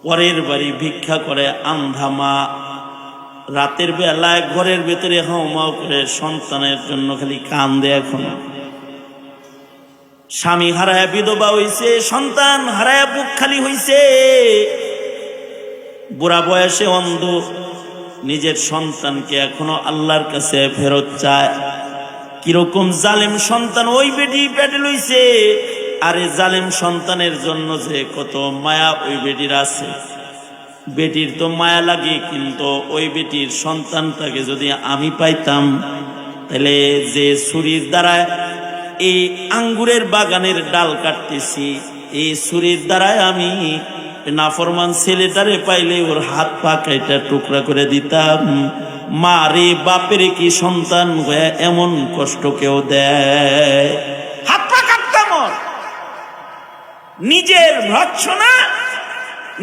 পরের বাড়ি ভিক্ষা করে আন্ধা মা, রাতের বেলায় ঘরের ভেতরে হাউমাউ করে সন্তানের জন্য খালি কান্দে। এখন স্বামী হারায় বিধবা হইছে, সন্তান হারায় বুক খালি হইছে, বুড়া বয়সে অন্ধ, নিজের সন্তানকে এখনো আল্লাহর কাছে ফেরত চায়। কিরকম জালেম সন্তান ওই বেটি পেটে লইছে, আরে জালেম সন্তানের জন্য যে কত মায়া ওই বেটির আছে। বেটির তো মায়া লাগে, কিন্তু ওই বেটির সন্তানটাকে যদি আমি পাইতাম, তাহলে যে ছুরির দ্বারা এই আঙ্গুরের বাগানের ডাল কাটতেছি, এই ছুরির দ্বারায় আমি নাফরমান ছেলেটারে পাইলে ওর হাত পা কাইটা টুকরা করে দিতাম। মা রে, বাপের কি সন্তান হয়ে এমন কষ্ট কেউ দেয়? হাত পা কাটতাম ওর। নিজের ভৎসনা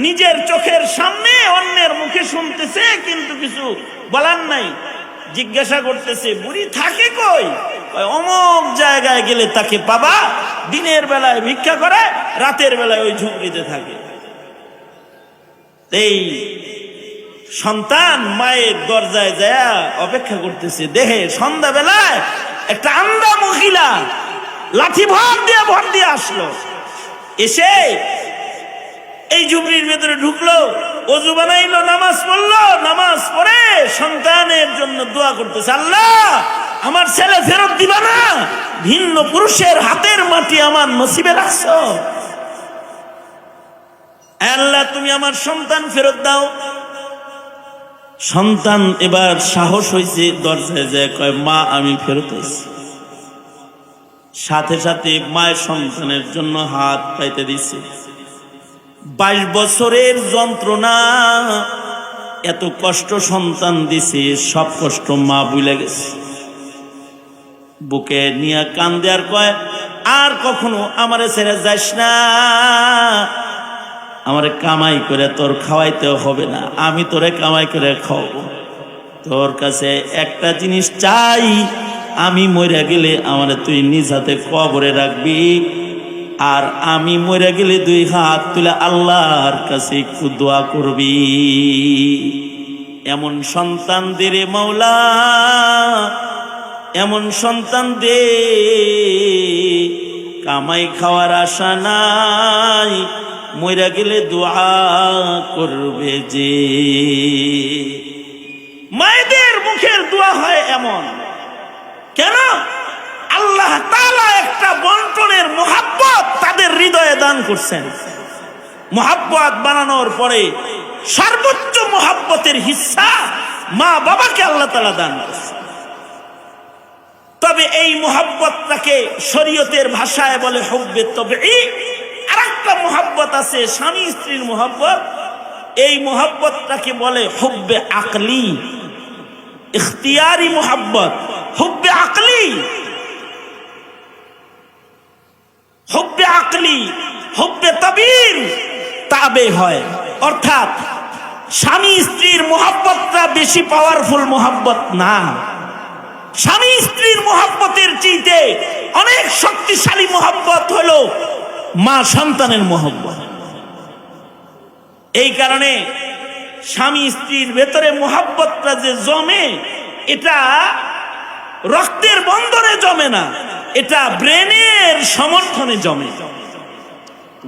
নিজের চোখের সামনে অন্যের মুখে শুনতেছে, কিন্তু কিছু বলার নাই। জিজ্ঞাসা করতেছে, বুড়ি থাকে কই? অমুক জায়গায় গেলে তাকে পাবা, দিনের বেলায় ভিক্ষা করে, রাতের বেলায় ওই ঝুপড়িতে থাকে। এই সন্তান মায়ের দরজায় যায় অপেক্ষা করতেছে। দেহে সন্ধ্যা বেলায় একটা আন্ধা মহিলা লাঠি ভর দিয়ে আসলো। এসে এই ঝুপড়ির ভেতরে ঢুকলো, ওযু বানাইলো, নামাজ পড়লো, নামাজ পড়ে সন্তানের জন্য দোয়া করতেছে, আল্লাহ আমার ছেলে ফেরত দিবা না? ভিন্ন পুরুষের হাতের মাটি আমার নসিবে রাখছো, আল্লাহ তুমি আমার সন্তান ফেরত দাও। সন্তান এবার সাহস হয়েছে, দরজায় যায় কয়, মা আমি ফেরত হয়েছি। সাথে সাথে মায়ের সন্তানের জন্য হাত পাইতে দিছে। 22 বছরের যন্ত্রণা, এত কষ্ট সন্তান দিছে, সব কষ্ট মা ভুলে গেছে। বুকে নিয়ে কান্দে আর কয়, আর কখনো আমারে ছেড়ে যাস না, আমারে কামাই করে তোর খাওয়াইতে হবে না, আমি তোরে কামাই করে খাওয়াবো। তোর কাছে একটা জিনিস চাই, আমি মরে গেলে আমারে তুই নিজ হাতে কবরে রাখবি, আর আমি মরে গেলে 2 হাত তুলে আল্লাহর কাছে একটু দোয়া করবি। এমন সন্তান দে রে মাওলা, এমন সন্তান দে, কামাই খাওয়ার আশা নাই, মরে গেলে দোয়া করবে যে। মায়েদের মুখের দোয়া হয় এমন কেন? আল্লাহ তাআলা একটা বন্টনের মুহাব্বত তাদের হৃদয়ে দান করছেন। মুহাব্বত বানানোর পরে সর্বোচ্চ মুহাব্বতের হিস্সা মা বাবাকে আল্লাহ তাআলা দান করছেন। তবে এই মুহাব্বতটাকে শরীয়তের ভাষায় বলে হুব্বে তবঈ, আরেকটা একটা মোহাব্বত আছে স্বামী স্ত্রীর মোহাব্বত, এই মোহাব্বতটাকে বলে হুব্বে আকলি, ইখতিয়ারি মোহাব্বত। হুব্বে আকলি, হুব্বে আকলি, হুব্বে তাবির তাবে হয়। অর্থাৎ স্বামী স্ত্রীর মোহাব্বতটা বেশি পাওয়ারফুল মোহাব্বত না। স্বামী স্ত্রীর মোহাব্বতের চাইতে অনেক শক্তিশালী মোহাব্বত হলো মা সন্তানের মোহাব্বত। এই কারণে স্বামী স্ত্রীর ভেতরে মোহাব্বতটা যে জমে, এটা রক্তের বন্ধনে জমে না, এটা ব্রেনের সমর্থনে জমে।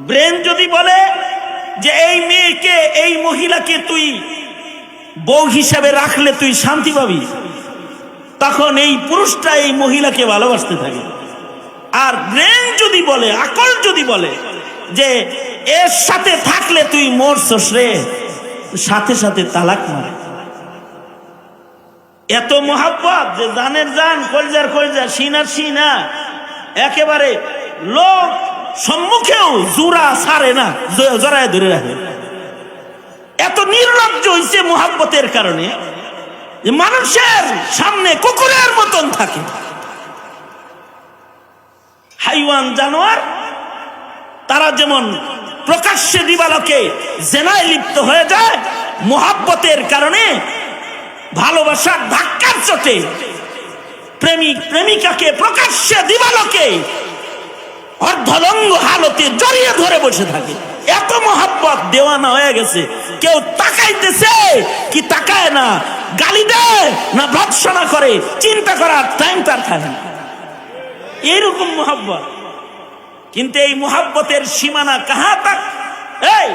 ব্রেন যদি বলে যে এই মেয়েকে, এই মহিলাকে তুই বউ হিসাবে রাখলে তুই শান্তি পাবি, তখন এই পুরুষটা এই মহিলাকে ভালোবাসতে থাকে। আর ব্রেন যদি বলে, আকল যদি বলে যে এর সাথে থাকলে তুই মরছস রে, সাথে সাথে তালাক মারে। এত মোহাব্বত যে জানের জান, কলজার কলজা, সিনার সিনা, একেবারে লোক সম্মুখেও জোড়া ছাড়ে না, জড়ায় ধরে রাখে। এত নির্লজ্জ হইছে মোহাব্বতের কারণে যে মানুষের সামনে কুকুরের মতন থাকে। হাইওয়ান জানোয়ার তারা যেমন প্রকাশ্যে দিবালোকে জেনায় লিপ্ত হয়ে যায়, মোহাব্বতের কারণে ভালোবাসার ধাক্কার চোটে প্রেমিক প্রেমিকাকে প্রকাশ্যে দিবালোকে অর্ধলঙ্গ হালতে জড়িয়ে ধরে বসে থাকে। এত মোহাব্বত, দেওয়ানা হয়ে গেছে। কেউ তাকাইতেছে কি তাকায় না, গালি দেয় না ভৎসনা করে, চিন্তা করার টাইম তার থাকে না। এইরকম মোহাব্বত। কিন্তু এই মোহাব্বতের সীমানা কাহা তাক? এই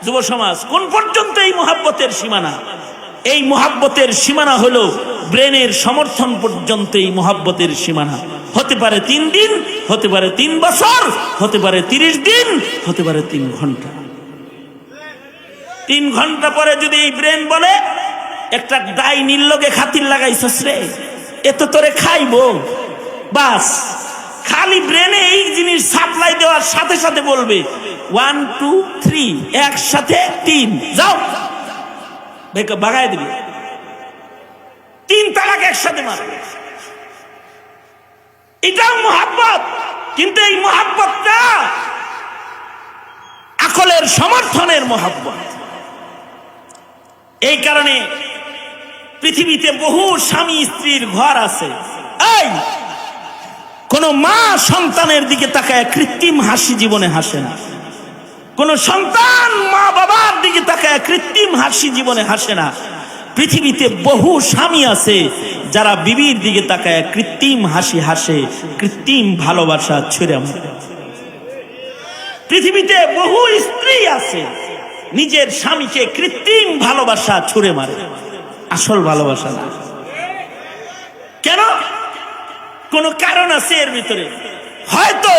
যুব সমাজ, কোন পর্যন্ত এই মোহাব্বতের সীমানা? এই মোহাব্বতের সীমানা হলো ব্রেনের সমর্থন পর্যন্ত। এই মোহাব্বতের সীমানা হতে পারে 3 দিন, হতে পারে 3 বছর, হতে পারে 30 দিন, হতে পারে 3 ঘন্টা। 3 ঘন্টা পরে যদি এই ব্রেন বলে একটা ডাইনির লগে খাতির লাগাইছস রে, এত তোরে খাইবো, বাস খালি ব্রেনে এই জিনিস সাপ্লাই দেওয়ার সাথে সাথে বলবে 1 2 3, একসাথে 3, যাও বাগাই দিবি, 3 তালাক একসাথে মারবে। এটাও মোহাব্বত। কিন্তু এই মোহাব্বতটা আকলের সমর্থনের মোহাব্বত। এই কারণে পৃথিবীতে বহু স্বামী স্ত্রীর ঘর আছে। এই কোন মা সন্তানের দিকে তাকায় কৃত্রিম হাসি জীবনে হাসে না। কোন সন্তান মা বাবার দিকে তাকায় কৃত্রিম হাসি জীবনে হাসে না। পৃথিবীতে বহু স্বামী আছে যারা বিবির দিকে তাকায় কৃত্রিম হাসি হাসে, কৃত্রিম ভালোবাসা ছুঁড়ে মারে। পৃথিবীতে বহু স্ত্রী আছে নিজের স্বামীকে কৃত্রিম ভালোবাসা ছুঁড়ে মারে, আসল ভালোবাসা না। কেন? কোন কারণ আছে এর ভিতরে। হয়তো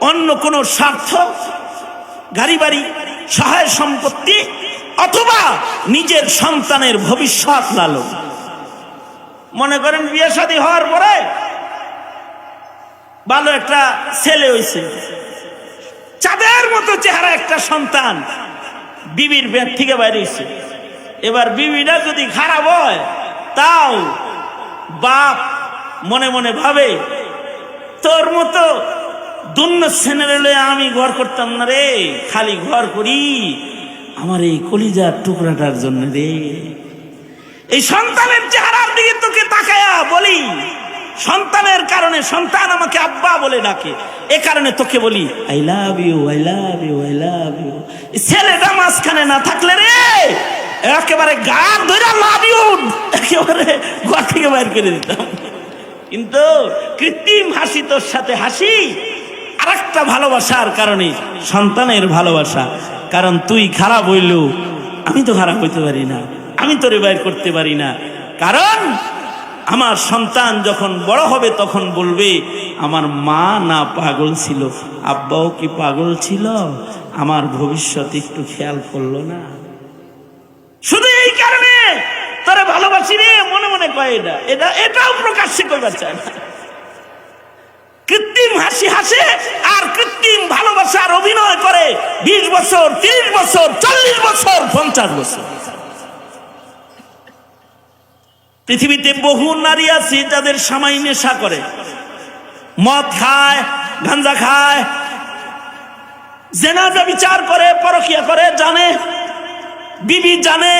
অন্য কোন স্বার্থ, গাড়ি বাড়ি, সহায় সম্পত্তি, অথবা নিজের সন্তানের ভবিষ্যৎ লালন। মনে করেন বিয়ে শাদী হওয়ার পরে ভালো একটা ছেলে হয়েছে, চাঁদের মতো চেহারা একটা সন্তান বিবির পেট থেকে বাইরে হয়েছে। এবার বিবিটা যদি খারাপ হয়, তাও বাপ মনে মনে ভাবে তোর মতো দুন্য ছেলে আমি ঘর করতাম না রে, খালি ঘর করি আমার এই কলিজার টুকরাটার জন্য রে। এই সন্তানের চেহারার দিকে তোকে তাকায়া বলি, সন্তানের কারণে সন্তান আমাকে আব্বা বলে ডাকে, এ কারণে তোকে বলি I love you, I love you, I love you. ছেলেটা মাঝখানে না থাকলে রে একেবারে গা ধরে লাভ ইউ একেবারে ঘর থেকে বাইর করে দিতাম। কিন্তু কৃত্রিম হাসি তোর সাথে হাসি আরেকটা ভালোবাসার কারণে, সন্তানের ভালোবাসা। কারণ তুই খারাপ হইলেও আমি তো খারাপ হইতে পারি না, আমি তোরে বাইর করতে পারি না। কারণ আমার সন্তান যখন বড় হবে তখন বলবে আমার মা না পাগল ছিল, আব্বাও কি পাগল ছিল, আমার ভবিষ্যৎ একটু খেয়াল করলো না। শুধু এই কারণে তোরে ভালোবাসি রে মনে মনে কয়, এটাও প্রকাশ্যে কইবার চায় না। কৃত্রিম হাসি হাসে আর কৃত্রিম ভালোবাসার অভিনয় করে 20 বছর, 30 বছর, 40 বছর, 50 বছর। পৃথিবীতে বহু নারী আছে যাদের স্বামী নেশা করে, মদ খায়, গাঁজা খায়, জেনা ব্যভিচার করে, পরকিয়া করে, জানে, বিবি জানে,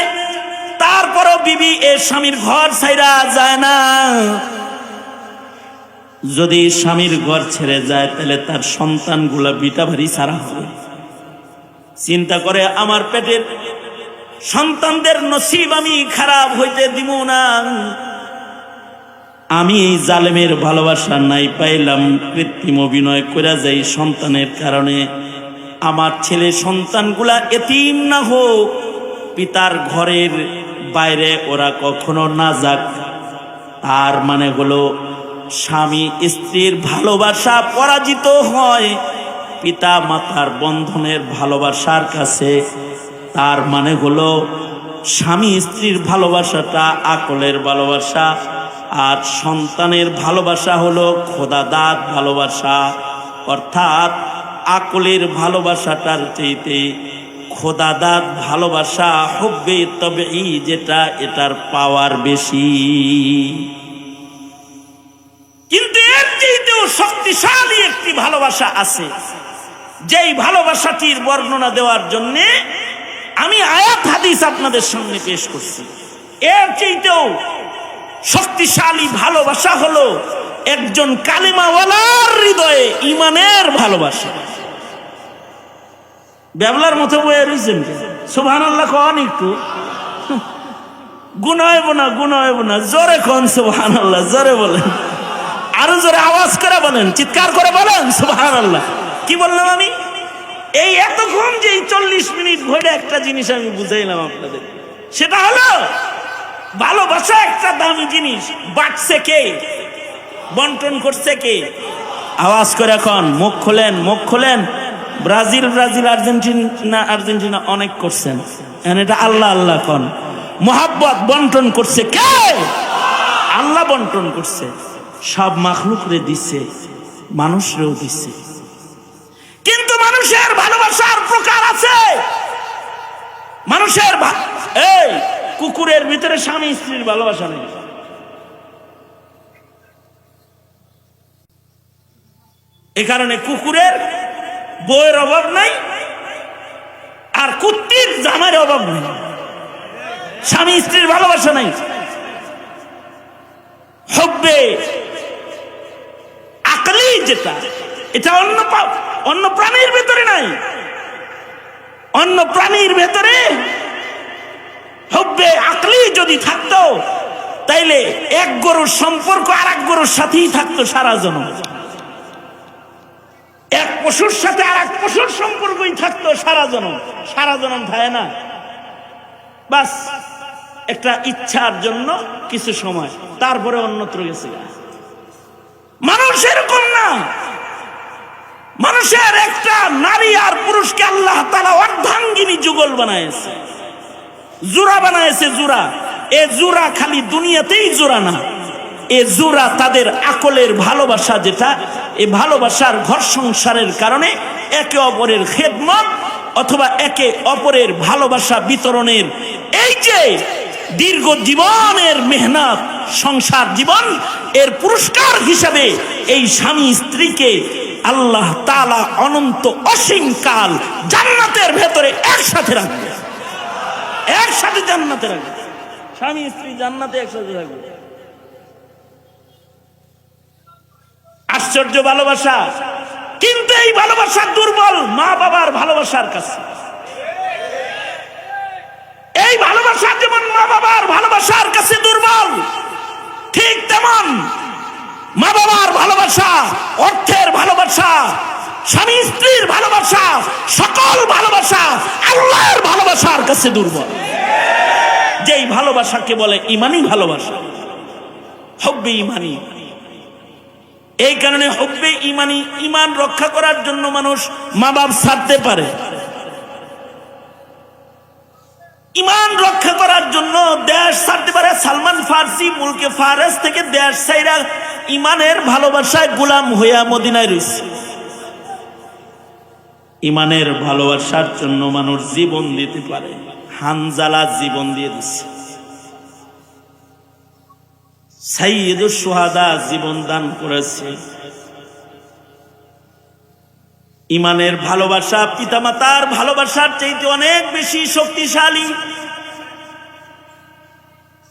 তারপরও বিবি এর স্বামীর ঘর ছাইরা যায় না। যদি স্বামীর ঘর ছেড়ে যায় তাহলে তার সন্তানগুলা বিটা ভারী ছাড়া হবে। চিন্তা করে আমার পেটের সন্তানদের নসিব আমি খারাপ হইতে দিব না। আমি এই জালেমের ভালোবাসা নাই পাইলাম, কৃত্রিম অভিনয় করে যাই সন্তানের কারণে। আমার ছেলে সন্তানগুলা এতিম না হোক, পিতার ঘরের বাইরে ওরা কখনো না যাক। তার মানে হলো স্বামী স্ত্রীর ভালোবাসা পরাজিত হয় পিতা মাতার বন্ধনের ভালোবাসার কাছে। তার মানে হলো স্বামী স্ত্রীর ভালোবাসাটা আকলের ভালোবাসা, আর সন্তানের ভালোবাসা হলো খোদাদাত ভালোবাসা। অর্থাৎ আকলের ভালোবাসাটার চাইতে খোদাদাত ভালোবাসা হুব্বে তবেই, যেটা এটার পাওয়ার বেশি। কিন্তু এর চাইতেও শক্তিশালী একটি ভালোবাসা আছে, যেই ভালোবাসাটির বর্ণনা দেওয়ার জন্য আমি আয়াত হাদিস আপনাদের সামনে পেশ করছি। এর চাইতেও শক্তিশালী ভালোবাসা হলো একজন কালিমাওয়ালার হৃদয়ে ঈমানের ভালোবাসা। ব্যাবলার মতো বয়ে রয়েছেন, সুবহানাল্লাহ কোন একটু গুনাহ হইব না, জোরে কোন সুবহানাল্লাহ, জোরে বলেন, আরো জোরে আওয়াজ করে বলেন, চিৎকার করে বলেন সুবহানাল্লাহ। কি বললাম আমি? এই এতক্ষণ যে 40 মিনিট ধরে একটা জিনিস আমি বুঝাইলাম আপনাদের, সেটা হলো ভালোবাসা একটা দামি জিনিস। বাঁটছে কে? বন্টন করছে কে? আওয়াজ করে এখন মুখ খোলেন, মুখ খোলেন। ব্রাজিল, আর্জেন্টিনা অনেক করছেন, এটা আল্লাহ আল্লাহ কন। মোহাব্বত বন্টন করছে কে? আল্লাহ বন্টন করছে। সব মাখলুকরে দিচ্ছে, মানুষরেও দিচ্ছে। কিন্তু মানুষের ভালোবাসার প্রকার আছে। মানুষের এই কুকুরের ভিতরে স্বামী স্ত্রীর ভালোবাসা নেই। এ কারণে কুকুরের বউয়ের অভাব নাই, আর কুত্তির জামার অভাব নেই। স্বামী স্ত্রীর ভালোবাসা নাই। হুব্বে আকলি যেটা, এটা অন্য প্রাণীর ভেতরে নাই। অন্য প্রাণীর ভেতরে হুব্বে আকলি যদি থাকতো তাইলে এক গরুর সম্পর্ক আর এক গরুর সাথেই থাকতো সারা জনম। এক পশুর সাথে আর এক পশুর সম্পর্কই থাকতো সারা জনম। সারা জনম থাকে না, বাস একটা ইচ্ছার জন্য কিছু সময়, তারপরে অন্যত্র গেছে। মানুষ এরকম না। মানুষের একটা নারী আর পুরুষকে আল্লাহ তাআলা অর্ধাঙ্গিনী যুগল বানায়েছে, জোড়া বানায়েছে, জোড়া। এ জোড়া খালি দুনিয়াতেই জোড়া না, এ জোড়া তাদের আকলের ভালোবাসা, যেটা এই ভালোবাসার ঘর সংসারের কারণে একে অপরের খেদমত অথবা একে অপরের ভালোবাসা বিতরণের এই যে দীর্ঘ জীবনের মেহনত, সংসার জীবন, এর পুরস্কার হিসাবে এই স্বামী স্ত্রীকে আল্লাহ তাআলা অনন্ত অসীম কাল জান্নাতের ভেতরে একসাথে রাখবে। একসাথে জান্নাতে রাখবে, স্বামী স্ত্রী জান্নাতে একসাথে রাখবে। আশ্চর্য ভালোবাসা। কিন্তু এই ভালোবাসা দুর্বল মা বাবার ভালোবাসার কাছে। এই ভালোবাসা যেমন মা বাবার ভালোবাসার কাছে দুর্বল, ঠিক তেমন মা বাবার ভালোবাসা, অর্থের ভালোবাসা, স্বামী স্ত্রীর ভালোবাসা, সকল ভালোবাসা আল্লাহর ভালোবাসার কাছে দুর্বল। যেই ভালোবাসাকে বলে ঈমানি ভালোবাসা, হুব্বে ঈমানি। এই কারণে হুব্বে ঈমানি, ঈমান রক্ষা করার জন্য মানুষ মা বাপ ছাড়তে পারে। ঈমান রক্ষা করার জন্য দেশ ছাড়তে পারে। সালমান ফার্সি মুলকে ফারেস থেকে দেশ ছাইরা ঈমানের ভালোবাসায় গোলাম হইয়া মদিনায় রয়েছে। ইমানের ভালোবাসার জন্য মানুষ জীবন দিতে পারে। হানজালা জীবন দিয়ে দিচ্ছে, সাইয়্যিদুশ শুহাদা জীবন দান করেছে। ইমানের ভালোবাসা পিতামাতার ভালোবাসার চাইতে অনেক বেশি শক্তিশালী।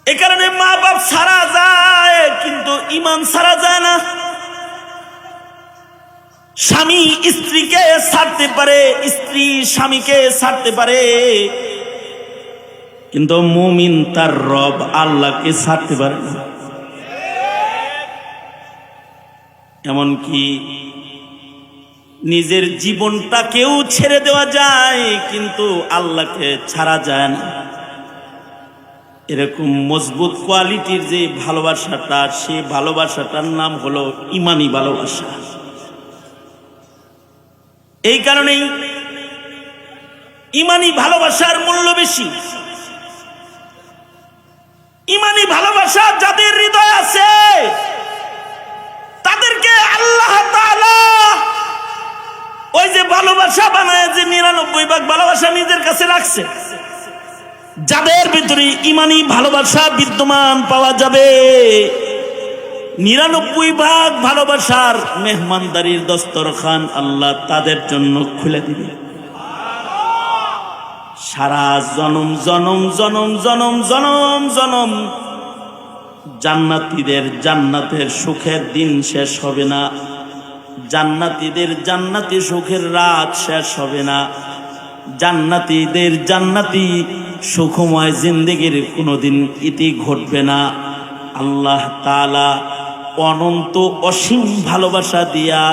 এ কারণে মা বাপ ছাড়া যায়, কিন্তু ইমান ছাড়া যায় না। স্বামী স্ত্রীকে ছাড়তে পারে, স্ত্রী স্বামীকে ছাড়তে পারে, কিন্তু মুমিন তার রব আল্লাহকে ছাড়তে পারে না। এমনকি নিজের জীবনটাকেও ছেড়ে দেওয়া যায়, কিন্তু আল্লাহকে ছাড়া যায় না। এরকম মজবুত কোয়ালিটির যে ভালোবাসাটা, সেই ভালোবাসাটার নাম হলো ইমানি ভালোবাসা। এই কারণেই ইমানি ভালোবাসার মূল্য বেশি। ইমানি ভালোবাসা যাদের হৃদয় আছে তাদেরকে আল্লাহ তাআলা ওই যে ভালোবাসা বানায়, যে 99 ভাগ ভালোবাসা নিজের কাছে রাখছে। যাদের ভিতরে ইমানি ভালোবাসা বিদ্যমান পাওয়া যাবে, 99 ভাগ ভালোবাসার মেহমানদারির দস্তরখান আল্লাহ তাদের জন্য খুলে দিবে। সারা জনম জনম জনম জনম জনম জনম জান্নাতীদের জান্নাতের সুখের দিন শেষ হবে না, জান্নাতীদের জান্নাতি সুখের রাত শেষ হবে না, জান্নাতীদের জান্নাতি সুখময় জিন্দেগির কোনোদিন ইতি ঘটবে না। আল্লাহ তাআলা অনন্ত অসীম ভালোবাসা দিয়া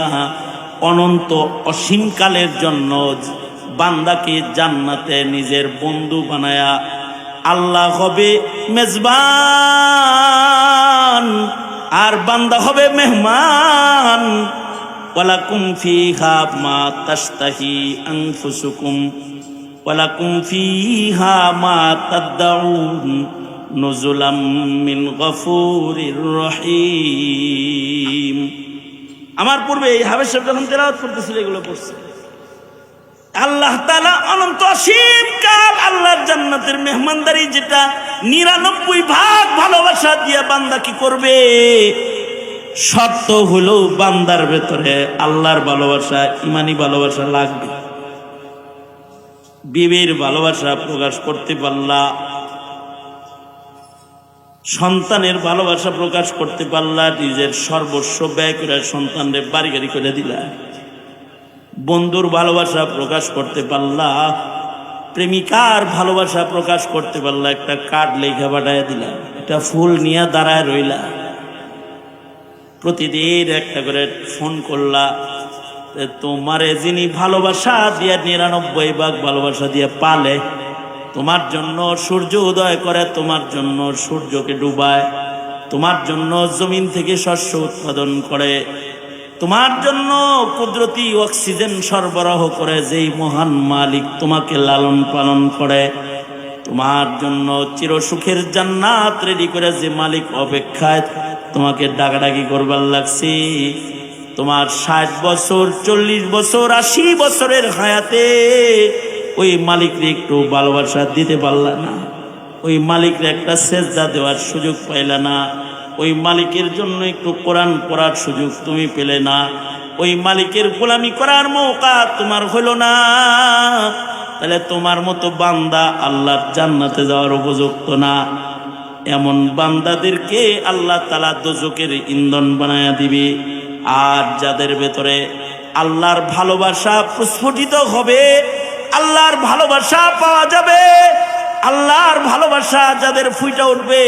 অনন্ত অসীম কালের জন্য বান্দাকে জান্নাতে নিজের বন্ধু বানায়া আল্লাহ হবে মেজবান আর বান্দা হবে মেহমান। ওয়ালাকুম ফিহা মা তাশতাহি আনফুসুকুম ওয়ালাকুম ফিহা মা তাদউন নুজুলাম মিন গফুরির রহিম। আমার পূর্বে এই হাফেজ সাহেব যখন তেলাওয়াত করতেছিল এগুলো পড়ছে। আল্লাহ তাআলা অনন্ত অসীম কাল আল্লাহর জান্নাতের মেহমানদারি, যেটা 99 ভাগ ভালোবাসা দিয়ে বান্দা কি করবে। শর্ত হলো বান্দার ভেতরে আল্লাহর ভালোবাসা, ইমানি ভালোবাসা লাগবে। বিবির ভালোবাসা প্রকাশ করতে পারলা, সন্তানের ভালোবাসা প্রকাশ করতে পারলা, নিজের সর্বস্ব ব্যয় করে সন্তানদের বাড়ি গাড়ি করে দিলা। বন্ধুর ভালোবাসা প্রকাশ করতে পারলা, প্রেমিকার ভালোবাসা প্রকাশ করতে পারলা, একটা কার্ড লেখা পাঠায় দিলা, একটা ফুল নিয়ে দাঁড়ায় রইলা, প্রতিদিন একটা করে ফোন করলা। তোমারে যিনি ভালোবাসা দিয়া 99 ভাগ ভালোবাসা দিয়ে পালে, তোমার জন্য সূর্য উদয় করে, তোমার জন্য সূর্যকে ডুবায়, তোমার জন্য জমিন থেকে শস্য উৎপাদন করে, তোমার জন্য কুদরতি অক্সিজেন সরবরাহ করে, যেই মহান মালিক তোমাকে লালন পালন করে, তোমার জন্য চিরসুখের জান্নাত রেডি করে যে মালিক অপেক্ষায় তোমাকে ডাকাডাকি করবার লাগছে। তোমার 60 বছর 40 বছর 80 বছরের হায়াতে ওই মালিকরে একটু ভালোবাসা দিতে পারলা না, ওই মালিকরে একটা সেজদা দেওয়ার সুযোগ পাইলা না, ওই মালিকের জন্য একটু কোরআন পড়ার সুযোগ তুমি পেলে না, ওই মালিকের গোলামি করার মৌকা তোমার হলো না, তাহলে তোমার মতো বান্দা আল্লাহর জান্নাতে যাওয়ার উপযুক্ত না। এমন বান্দাদেরকে আল্লাহ তাআলা দোজখের ইন্ধন বানায়া দিবে। আর যাদের ভেতরে আল্লাহর ভালোবাসা প্রস্ফুটিত হবে, আল্লাহর ভালোবাসা পাওয়া যাবে, আল্লাহর ভালোবাসা যাদের ফুইটা উঠবে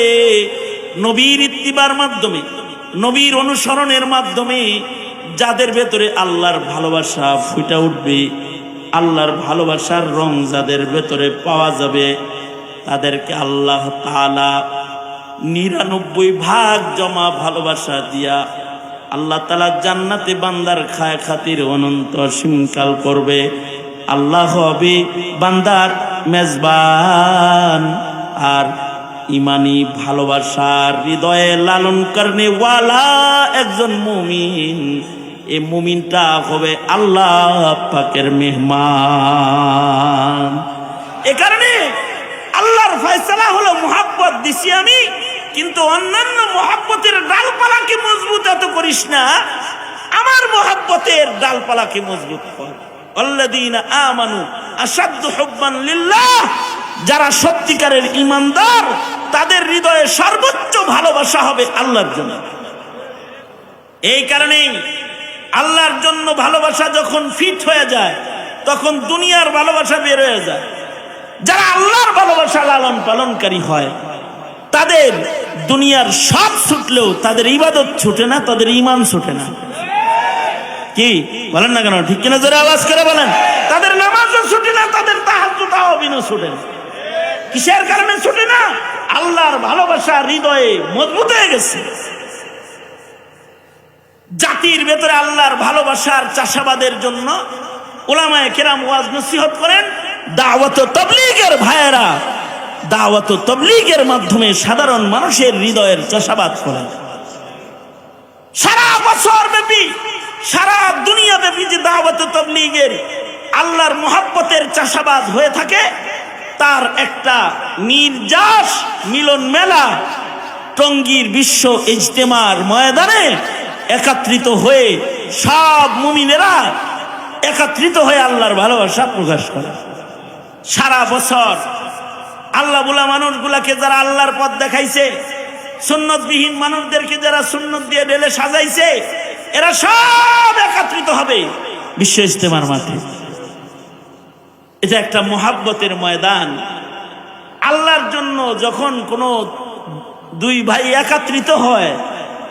নবীর ইত্তিবার মাধ্যমে, নবীর অনুসরণের মাধ্যমে, যাদের ভেতরে আল্লাহর ভালোবাসা ফুইটা উঠবে, আল্লাহর ভালোবাসার রং যাদের ভেতরে পাওয়া যাবে, তাদেরকে আল্লাহ তাআলা 99 ভাগ জমা ভালোবাসা দিয়া আল্লাহ তাআলা জান্নাতে বান্দার খায় খাতির অনন্ত অসীমকাল করবে। আল্লাহ হবে বান্দার মেজবান। আর ইমানি ভালোবাসার হৃদয়ে লালন করনে ওয়ালা একজন মুমিন এই মুমিনটা হবে আল্লাহ পাকের মেহমান। এ কারণে আল্লাহর ফয়সালা হলো মুহাব্বত দিছি আমি, কিন্তু অন্যান্য মুহাব্বতের ডালপালাকে মজবুত এত করিস না, আমার মুহাব্বতের ডালপালাকে মজবুত কর। আল্লাযীনা আমানু আশাদ্দু হুব্বান লিল্লাহ, যারা সত্যিকারের ঈমানদার তাদের হৃদয়ে সর্বোচ্চ ভালোবাসা হবে আল্লাহর জন্য। এই কারণেই আল্লাহর জন্য ভালোবাসা যখন ফিট হয়ে যায় তখন দুনিয়ার ভালোবাসা বের হয়ে যায়। যারা আল্লাহর ভালোবাসা লালন পালনকারী হয় তাদের দুনিয়ার সব ছুটলেও তাদের ইবাদত ছুটে না, তাদের ঈমান ছুটে না। কি বলেন না কেন? ঠিক কিনা জোরে আওয়াজ করে বলেন। তাদের নামাজও ছুটে না, তাদের তাহাজ্জুদ তাওয়াবিনও ছুটে না। কিসের কারণে ছুটে না? আল্লাহর ভালোবাসা হৃদয়ে মজবুত হয়ে গেছে। জাতির ভেতরে আল্লাহর ভালোবাসার চাষাবাদের জন্য উলামায়ে কেরাম ওয়াজ নসিহত করেন। দাওয়াত ও তাবলীগের ভাইয়েরা দাওয়াত ও তাবলীগের মাধ্যমে সাধারণ মানুষের হৃদয়ের চাষাবাদ করেন। সারা বছর ব্যাপী, সারা দুনিয়া ব্যাপী যে দাওয়াত ও তাবলীগের আল্লাহর মুহাব্বতের চাষাবাদ হয়ে থাকে, তার একটা নির্যাস মিলন মেলা টঙ্গীর বিশ্ব ইজতেমার ময়দানে একত্রিত হয়ে সব মুমিনেরা একত্রিত হয়ে আল্লাহর ভালোবাসা প্রকাশ করে। সারা বছর আল্লাহ বলা মানুষগুলাকে যারা আল্লাহর পথ দেখাইছে, সুন্নতবিহীন মানুষদেরকে যারা সুন্নত দিয়ে ঢেলে সাজাইছে, এরা সব একত্রিত হবে বিশ্ব ইজতেমার মাঠে। এটা একটা মুহাব্বতের ময়দান। আল্লাহর জন্য যখন কোনো দুই ভাই একত্রিত হয়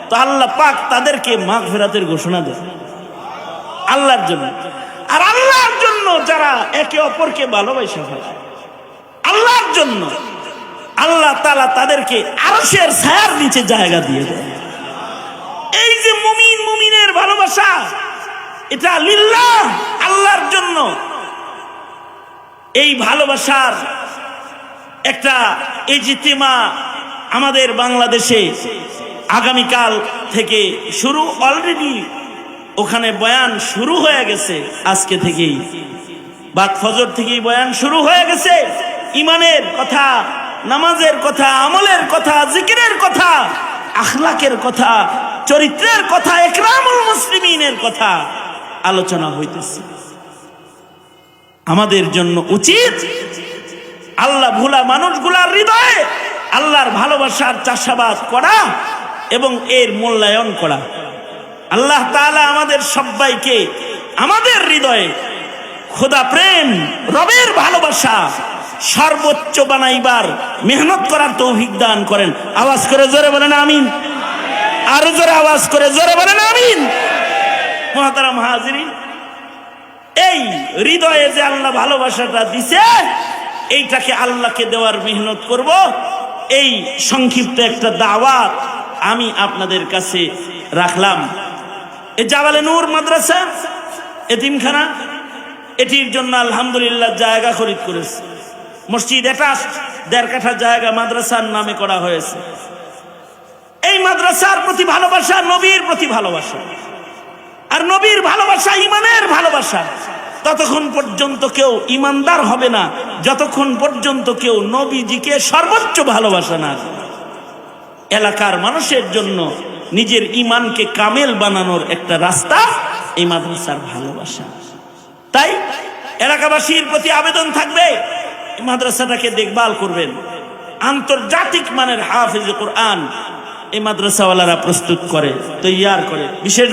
তো আল্লাহ পাক তাদেরকে মাগফিরাতের ঘোষণা দেয় আল্লাহর জন্য। আর আল্লাহর জন্য যারা একে অপরকে ভালোবাসা ফেলে আল্লাহর জন্য, আল্লাহ তাআলা তাদেরকে আরশের ছায়ার নিচে জায়গা দিয়ে দেয়। এই যে মুমিন মুমিনের ভালোবাসা, এটা লিল্লাহ, আল্লাহর জন্য। এই ভালোবাসার একটা ইজতিমা আমাদের বাংলাদেশে আগামীকাল থেকে শুরু, অলরেডি ওখানে বয়ান শুরু হয়ে গেছে। আজকে থেকেই বাদ ফজর থেকেই বয়ান শুরু হয়ে গেছে। ইমানের কথা, নামাজের কথা, আমলের কথা, জিকিরের কথা, আখলাকের কথা, চরিত্রের কথা, ইকরামুল মুসলিমিনের কথা আলোচনা হইতেছে। আমাদের জন্য উচিত আল্লাহ ভোলা মানুষগুলার হৃদয়ে আল্লাহর ভালোবাসার চাষাবাদ করা এবং এর মূল্যায়ন করা। আল্লাহ তাআলা আমাদের সবাইকে আমাদের হৃদয়ে খোদা প্রেম, রবের ভালোবাসা সর্বোচ্চ বানাইবার মেহনত করার তৌফিক দান করেন। আওয়াজ করে জোরে বলেন আমিন। আরো জোরে আওয়াজ করে জোরে বলেন আমিন। মুহতারাম হাজিরিন, এই হৃদয়ে যে আল্লাহ ভালোবাসাটা দিছে, এইটাকে আল্লাহকে দেওয়ার মেহনত করব। এই সংক্ষিপ্ত একটা দাওয়াত আমি আপনাদের কাছে রাখলাম। এই জাবালে নূর মাদ্রাসা এতিমখানা, এটির জন্য আলহামদুলিল্লাহ জায়গা খরিদ করেছে। মসজিদ এটা 1.5 কাঠা জায়গা মাদ্রাসার নামে করা হয়েছে। এই মাদ্রাসার প্রতি ভালোবাসা নবীর প্রতি ভালোবাসা, আর নবীর ভালোবাসা ইমানের ভালোবাসা। ততক্ষণ পর্যন্ত কেউ ইমানদার হবে না যতক্ষণ পর্যন্ত কেউ নবীজিকে সর্বোচ্চ ভালোবাসা না। এলাকার মানুষের জন্য নিজের ইমানকে কামেল বানানোর একটা রাস্তা এই মাদ্রাসার ভালোবাসা। তাই এলাকাবাসীর প্রতি আবেদন থাকবে, এই মাদ্রাসাটাকে দেখভাল করবেন। আন্তর্জাতিক মানের হাফেজ কোরআন এই মাদ্রাসাওয়ালারা প্রস্তুত করে, তৈয়ার করে। বিশেষ